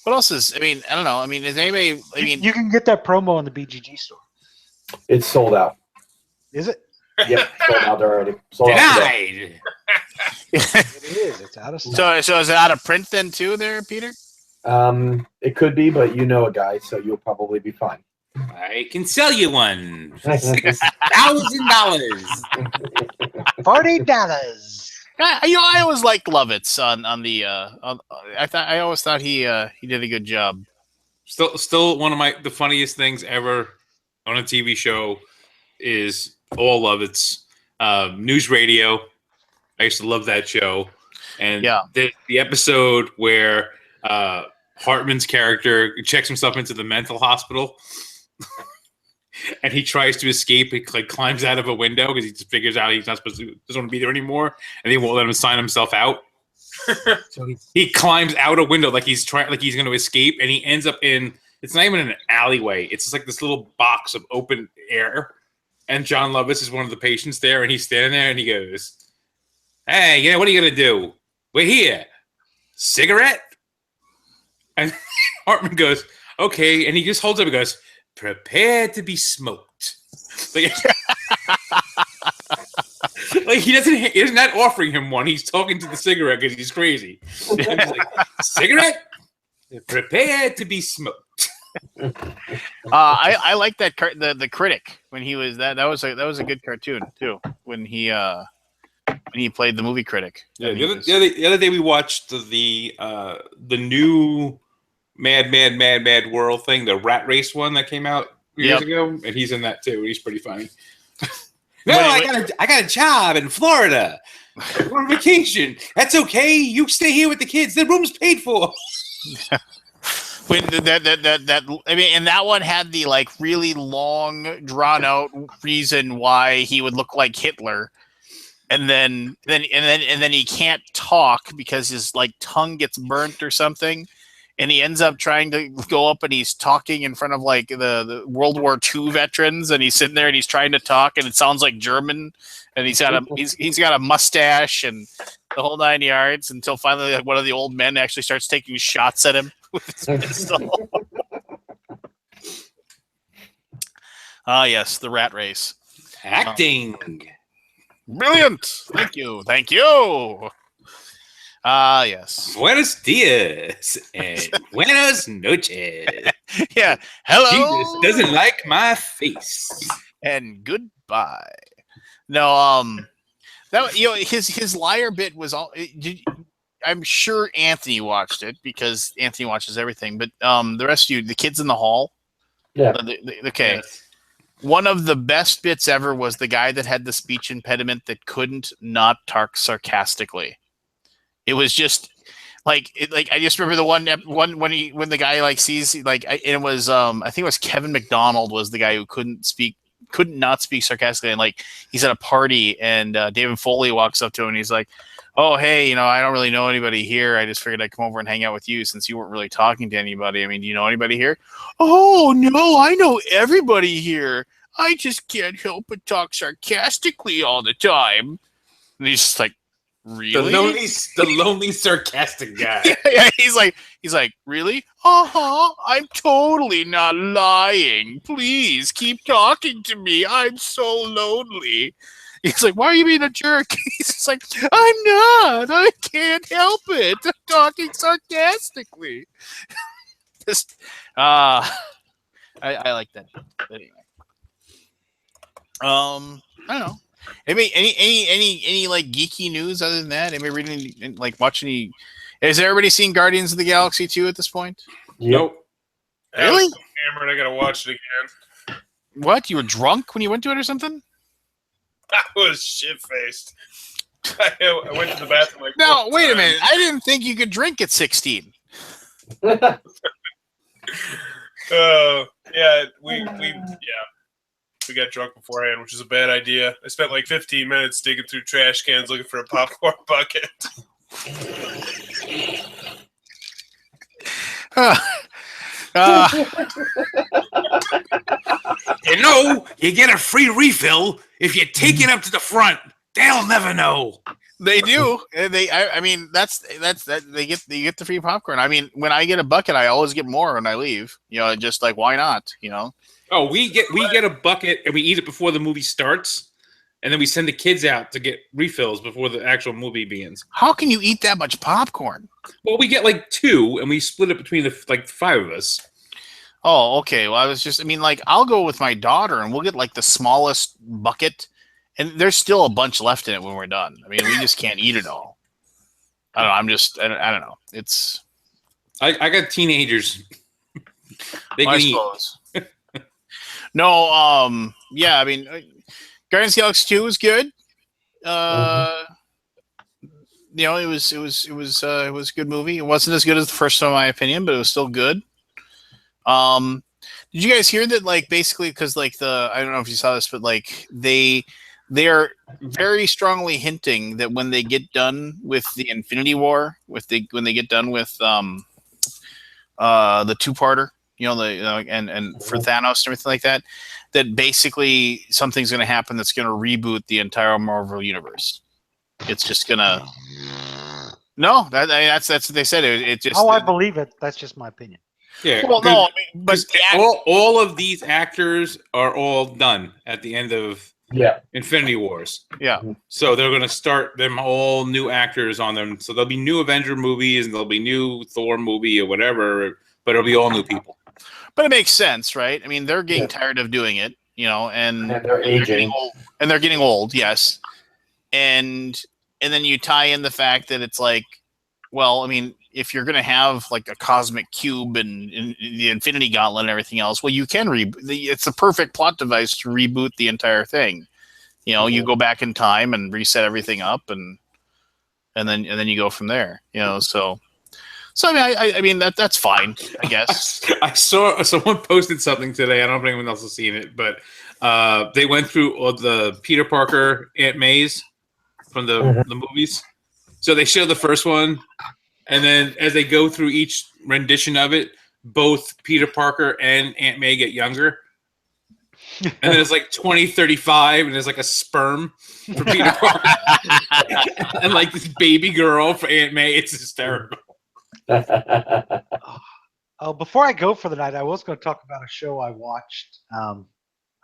What else is? I mean, I don't know. I mean, is anybody? I mean, you can get that promo in the BGG store. It's sold out. Is it? Yep, sold out already. Sold out today. It is. It's out of stock. So is it out of print then too, there, Peter? It could be, but you know a guy, so you'll probably be fine. I can sell you one. $1,000. $40. I always liked Lovitz on the. I always thought he did a good job. Still one of the funniest things ever on a TV show is all of its news radio. I used to love that show, and the episode where Hartman's character checks himself into the mental hospital. And he tries to escape. He climbs out of a window because he just figures out he's not supposed to, doesn't want to be there anymore, and they won't let him sign himself out. So he climbs out a window like he's going to escape, and he ends up in. It's not even an alleyway. It's just like this little box of open air, and John Lovitz is one of the patients there, and he's standing there, and he goes, "Hey, what are you gonna do? We're here. Cigarette?" And Hartman goes, "Okay," and he just holds up and goes, "Prepare to be smoked." Like he's not offering him one. He's talking to the cigarette because he's crazy. And he's like, "Cigarette? Prepare to be smoked." I like that the critic when he was that was a good cartoon too when he played the movie critic. Yeah, the other day we watched the new Mad World thing, the rat race one that came out years ago, and he's in that too. He's pretty funny. No, I got a job in Florida. We're on vacation. That's okay. You stay here with the kids. The room's paid for. When and that one had the really long, drawn out reason why he would look like Hitler, and then he can't talk because his tongue gets burnt or something. And he ends up trying to go up and he's talking in front of the World War II veterans, and he's sitting there and he's trying to talk and it sounds like German, and he's got a mustache and the whole 9 yards until finally one of the old men actually starts taking shots at him with his pistol. Yes, the rat race. Acting. Brilliant. Thank you. Yes. Buenos dias and buenas noches. Yeah. Hello. Jesus doesn't like my face. And goodbye. No, that his liar bit was all. I'm sure Anthony watched it because Anthony watches everything. But the rest of you, the kids in the hall. Yeah. Okay. Yes. One of the best bits ever was the guy that had the speech impediment that couldn't not talk sarcastically. It was just like I just remember the one when the guy like sees like it was I think it was Kevin McDonald was the guy who couldn't not speak sarcastically, and like he's at a party and David Foley walks up to him and he's like, oh hey, I don't really know anybody here. I just figured I'd come over and hang out with you since you weren't really talking to anybody. I mean, do you know anybody here? Oh no, I know everybody here. I just can't help but talk sarcastically all the time. And he's just like, really? The lonely sarcastic guy. Yeah, he's like, really? I'm totally not lying. Please keep talking to me. I'm so lonely. He's like, why are you being a jerk? He's just like, I'm not. I can't help it. I'm talking sarcastically. Just, I like that. Anyway. I don't know. Any like geeky news other than that? Anybody reading like watching any? Has everybody seen Guardians of the Galaxy 2 at this point? Nope. Really? Hammered. I gotta watch it again. What? You were drunk when you went to it or something? I was shit faced. I went to the bathroom like. No, wait a minute. I didn't think you could drink at 16. Yeah, we got drunk beforehand, which is a bad idea. I spent like 15 minutes digging through trash cans looking for a popcorn bucket. You get a free refill if you take it up to the front. They'll never know. They do. I mean, that's they get the free popcorn. I mean, when I get a bucket, I always get more when I leave. Just like why not? Oh, we get a bucket and we eat it before the movie starts, and then we send the kids out to get refills before the actual movie begins. How can you eat that much popcorn? Well, we get like 2, and we split it between the 5 of us. Oh, okay. Well, I'll go with my daughter, and we'll get like the smallest bucket, and there's still a bunch left in it when we're done. I mean, we just can't eat it all. I don't know. I don't know. It's. I got teenagers. They can eat. No, yeah, I mean, Guardians of the Galaxy 2 was good. It was a good movie. It wasn't as good as the first one, in my opinion, but it was still good. Did you guys hear that? Like, basically, because like I don't know if you saw this, but like they are very strongly hinting that when they get done with the Infinity War, when they get done with the 2-parter. And for Thanos and everything like that, that basically something's going to happen that's going to reboot the entire Marvel universe. It's just going to. No, that's what they said. It just. I believe it. That's just my opinion. Yeah. Well, no, but all of these actors are all done at the end of Infinity Wars. Yeah. So they're going to start them all new actors on them. So there'll be new Avenger movies and there'll be new Thor movie or whatever, but it'll be all new people. But it makes sense, right? I mean, they're getting tired of doing it, and they're aging. They're getting old, yes. And then you tie in the fact that it's like, well, I mean, if you're going to have like a cosmic cube and the Infinity Gauntlet and everything else, well, you can it's a perfect plot device to reboot the entire thing. You go back in time and reset everything up, and then you go from there. So I mean that's fine, I guess. I saw someone posted something today. I don't know if anyone else has seen it, but they went through all the Peter Parker Aunt May's from the movies. So they show the first one, and then as they go through each rendition of it, both Peter Parker and Aunt May get younger. And then it's like 2035, and there's like a sperm for Peter Parker, and like this baby girl for Aunt May. It's hysterical. Before I go for the night, I was going to talk about a show I watched.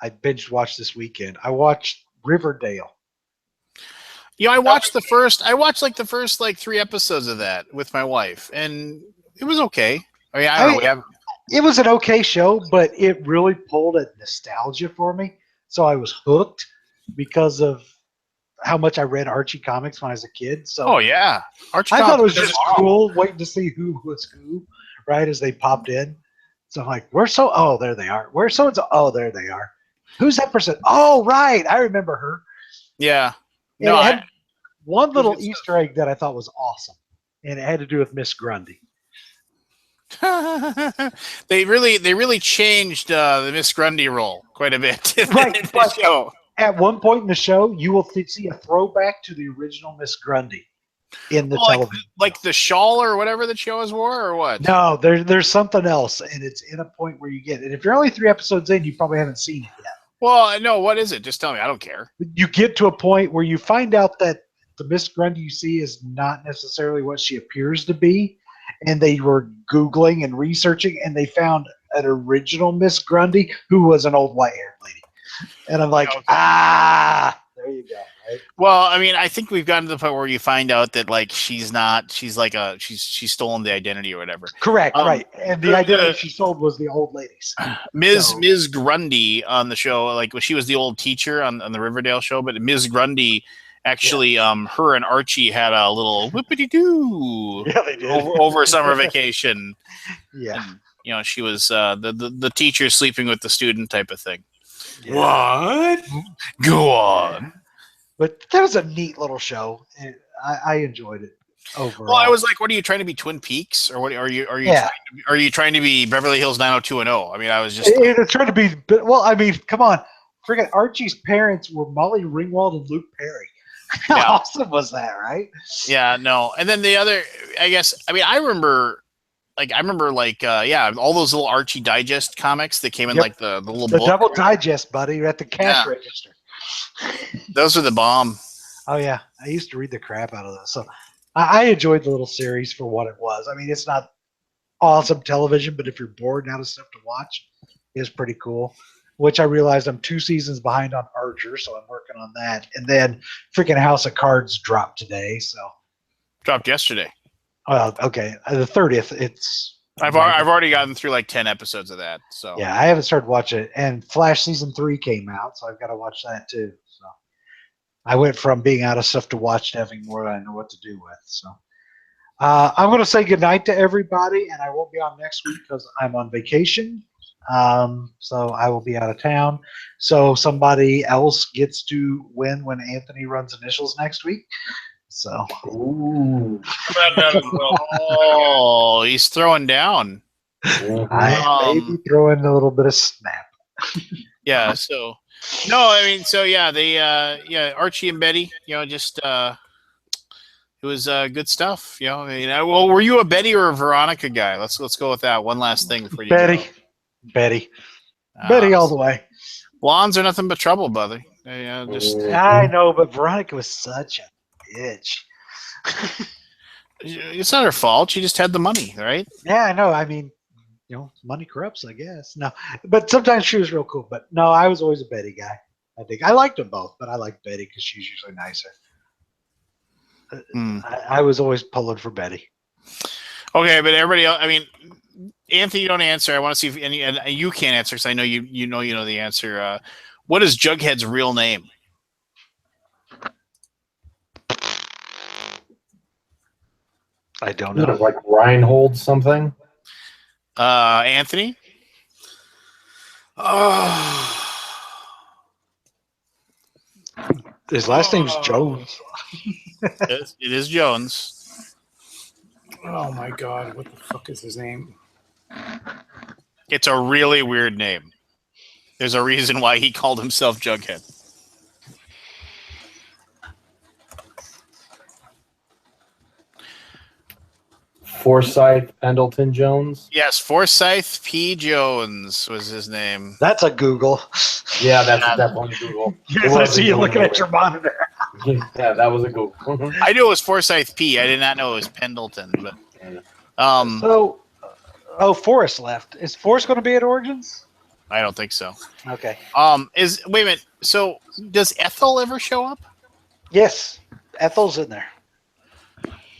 I binge watched this weekend. I watched Riverdale. I watched the first 3 episodes of that with my wife, and it was okay. I mean, I don't know. It was an okay show, but it really pulled at nostalgia for me. So I was hooked because of how much I read Archie comics when I was a kid. So oh yeah, Archie. I thought it was just cool waiting to see who was who, right as they popped in. So I'm like, oh, there they are. Where's so-and-so? Oh, there they are. Who's that person? Oh, right, I remember her. Yeah. And it had one little Easter egg that I thought was awesome. and it had to do with Miss Grundy. They really changed the Miss Grundy role quite a bit in Right, the but- show. At one point in the show, you will see a throwback to the original Miss Grundy in the television. Like the shawl or whatever the show is wore, or what? No, there's something else, and it's in a point where you get it. If you're only 3 episodes in, you probably haven't seen it yet. Well, no, what is it? Just tell me. I don't care. You get to a point where you find out that the Miss Grundy you see is not necessarily what she appears to be, and they were Googling and researching, and they found an original Miss Grundy who was an old white-haired lady. And I'm like, Okay. there you go. Right? Well, I mean, I think we've gotten to the point where you find out that like she's stolen the identity or whatever. Correct, right. And the the- identity she sold was the old ladies. Ms. Grundy on the show, like she was the old teacher on the Riverdale show, but Ms. Grundy actually, her and Archie had a little whippity doo Yeah, they did. over summer vacation. Yeah. And, you know, she was the teacher sleeping with the student type of thing. What? Go on. But that was a neat little show. And I enjoyed it overall. Well, I was like, "What are you trying to be, Twin Peaks, or what are you? Yeah. Are you trying to be Beverly Hills 90210?" I mean, I was just. It's trying to be, well, I mean, come on. Freaking Archie's parents were Molly Ringwald and Luke Perry. How Yeah. awesome was that, right? Yeah, no. And then the other, I guess, I mean, I remember all those little Archie Digest comics that came in Yep. like the little The book. double digest, buddy, at the cash Yeah. register. Those are the bomb. Oh, yeah. I used to read the crap out of those. So I enjoyed the little series for what it was. I mean, it's not awesome television, but if you're bored and out of stuff to watch, it's pretty cool. Which I realized I'm 2 seasons behind on Archer, so I'm working on that. And then freaking House of Cards dropped today. So, Dropped yesterday. okay. The 30th, it's. I've already gotten through like 10 episodes of that. So Yeah, I haven't started watching it. And Flash season 3 came out, so I've got to watch that too. So I went from being out of stuff to watch to having more that I know what to do with. So I'm going to say goodnight to everybody, and I won't be on next week because I'm on vacation. So I will be out of town. So somebody else gets to win when Anthony runs initials next week. So Ooh. oh, he's throwing down. I may be throwing a little bit of snap. Yeah. So no, I mean, so yeah, they Archie and Betty, you know, just it was good stuff. You know, I mean, well, were you a Betty or a Veronica guy? Let's go with that. One last thing before you Betty. go. Betty all the way. Blondes are nothing but trouble, brother. Just I know, but Veronica was such a bitch. it's not her fault. She just had the money, right? Yeah, I know. I mean, you know, money corrupts, I guess. No, but sometimes she was real cool. But no, I was always a Betty guy. I think I liked them both, but I liked Betty because she's usually nicer. I was always pulling for Betty. Okay, but everybody else, I mean, Anthony, you don't answer. I want to see if any, and you can't answer because I know you know the answer. What is Jughead's real name? I don't know. Like Reinhold something. Anthony? His last name's Jones. It is Jones. Oh my god, what the fuck is his name? It's a really weird name. There's a reason why he called himself Jughead. Forsyth Pendleton Jones. Yes, Forsyth P. Jones was his name. That's a Google. Yeah, that's definitely Google. Yes, I see you looking at your monitor. Yeah, that was a Google. I knew it was Forsyth P. I did not know it was Pendleton, but So, Forrest left. Is Forrest going to be at Origins? I don't think so. Okay. Wait a minute. So does Ethel ever show up? Yes, Ethel's in there.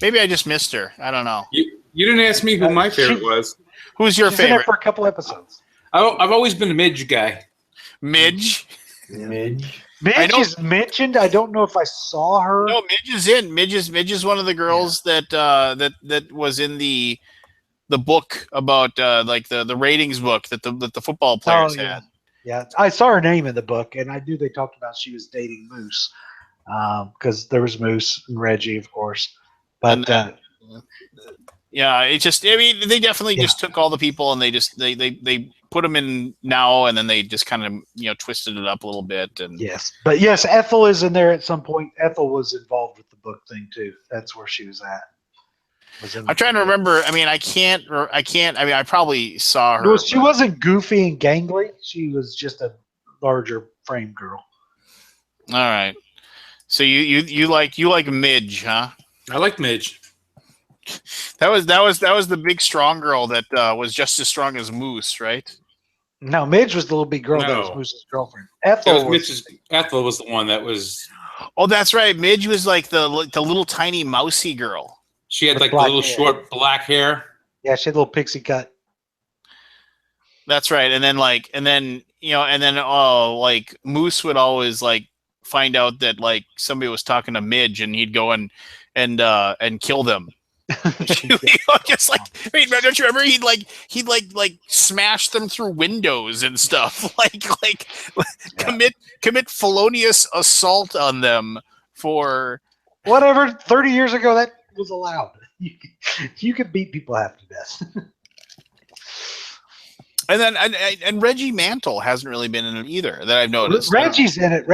Maybe I just missed her. I don't know. You didn't ask me who my favorite was. Who's your She's in there favorite? for a couple episodes. I've always been a Midge guy. Midge? Midge. Midge is mentioned. I don't know if I saw her. No, Midge is in. Midge is one of the girls that was in the book about like the ratings book that the football players had. Yeah, I saw her name in the book, and I knew they talked about she was dating Moose, because there was Moose and Reggie, of course. But Yeah, it just. I mean, they definitely just took all the people and they put them in now, and then they just kind of twisted it up a little bit. And Yes, but yes, Ethel is in there at some point. Ethel was involved with the book thing too. That's where she was at. I'm trying to remember. I mean, I can't. I mean, I probably saw her. No, she wasn't goofy and gangly. She was just a larger frame girl. All right. So you like Midge, huh? I like Midge. That was the big strong girl that was just as strong as Moose, right? No, Midge was the little big girl that was No. Moose's girlfriend. Ethel was the one that was. Oh, that's right. Midge was like the little tiny mousy girl. She had With like the black little hair. short black hair. Yeah, she had a little pixie cut. That's right. And then Moose would always like find out that like somebody was talking to Midge, and he'd go and kill them. Just like, I mean, don't you remember? He'd smash them through windows and stuff. Commit felonious assault on them for whatever. 30 years ago, that was allowed. You could beat people half to death. And then and Reggie Mantle hasn't really been in it either that I've noticed. Reggie's in it,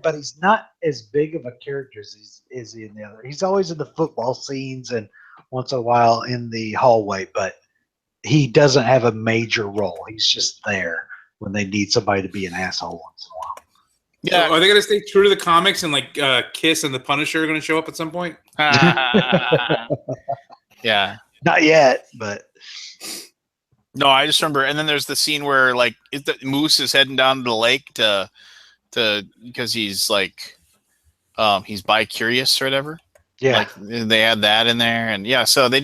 but he's not as big of a character as is he in the other. He's always in the football scenes and once in a while in the hallway, but he doesn't have a major role. He's just there when they need somebody to be an asshole once in a while. Yeah, So are they going to stay true to the comics and like Kiss and the Punisher are going to show up at some point? Yeah, not yet, but. No, I just remember, and then there's the scene where like Moose is heading down to the lake to because he's like he's bi-curious or whatever. Yeah, like, they had that in there, and yeah, so they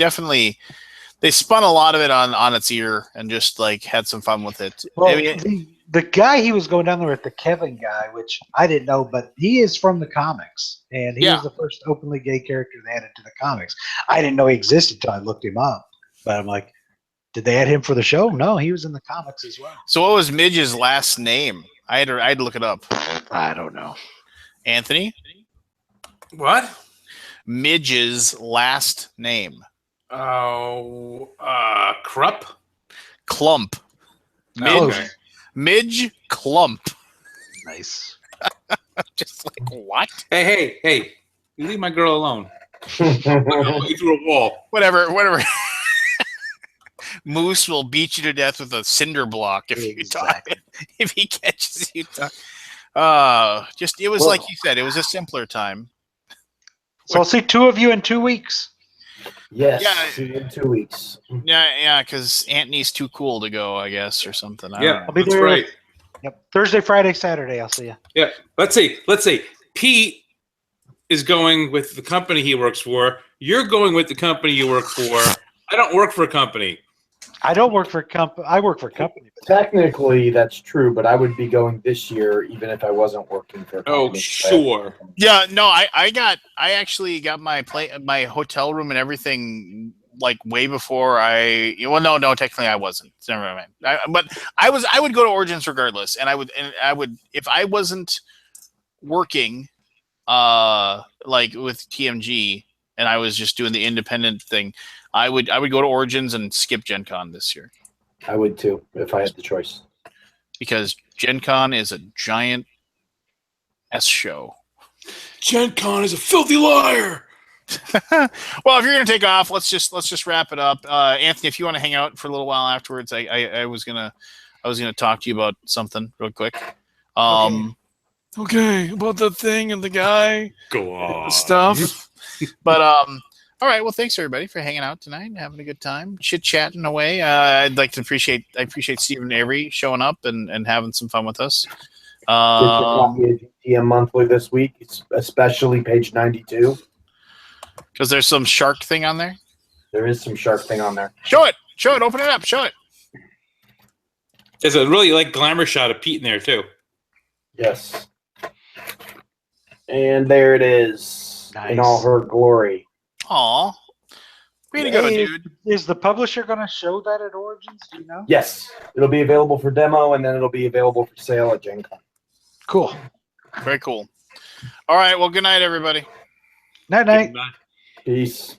spun a lot of it on its ear and just like had some fun with it. Well, I mean, the guy he was going down there with, the Kevin guy, which I didn't know, but he is from the comics, and he was the first openly gay character they added to the comics. I didn't know he existed until I looked him up, but I'm like, did they add him for the show? No, he was in the comics as well. So what was Midge's last name? I had to look it up. I don't know. Anthony? What? Midge's last name. Oh, Krupp? Clump. Okay. Midge Clump. Nice. Just like, what? Hey. You leave my girl alone. I'll put you through a wall. Whatever. Moose will beat you to death with a cinder block if you talk. If he catches you. It was like you said. It was a simpler time. So I'll see two of you in 2 weeks. Yes, Yeah. see you in 2 weeks. Yeah, because Anthony's too cool to go, I guess, or something. I don't know. I'll be That's there. right. Yep. Thursday, Friday, Saturday. I'll see you. Yeah. Let's say Pete is going with the company he works for. You're going with the company you work for. I don't work for a company. I don't work for a company. I work for a company. Technically, that's true, but I would be going this year even if I wasn't working for a company. Oh, sure. Yeah, no, I actually got my hotel room and everything like way before no, technically I wasn't. Never mind. But I would go to Origins regardless, and I would if I wasn't working like with TMG and I was just doing the independent thing, I would go to Origins and skip Gen Con this year. I would too if I had the choice. Because Gen Con is a giant S show. Gen Con is a filthy liar. Well, if you're gonna take off, let's just wrap it up. Anthony, if you want to hang out for a little while afterwards, I was gonna talk to you about something real quick. Okay, about the thing and the guy. Go on. Stuff. But all right. Well, thanks everybody for hanging out tonight and having a good time, chit chatting away. I'd like to appreciate Stephen Avery showing up and having some fun with us. Get your copy of GTM Monthly this week, especially page 92. Because there's some shark thing on there. There is some shark thing on there. Show it. Open it up. Show it. There's a really like glamour shot of Pete in there too. Yes. And there it is in all her glory. Aw. Way to go, dude. Is the publisher going to show that at Origins? Do you know? Yes. It'll be available for demo, and then it'll be available for sale at Gen Con. Cool. Very cool. All right. Well, good night, everybody. Night. Peace.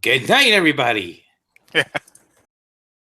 Good night, everybody.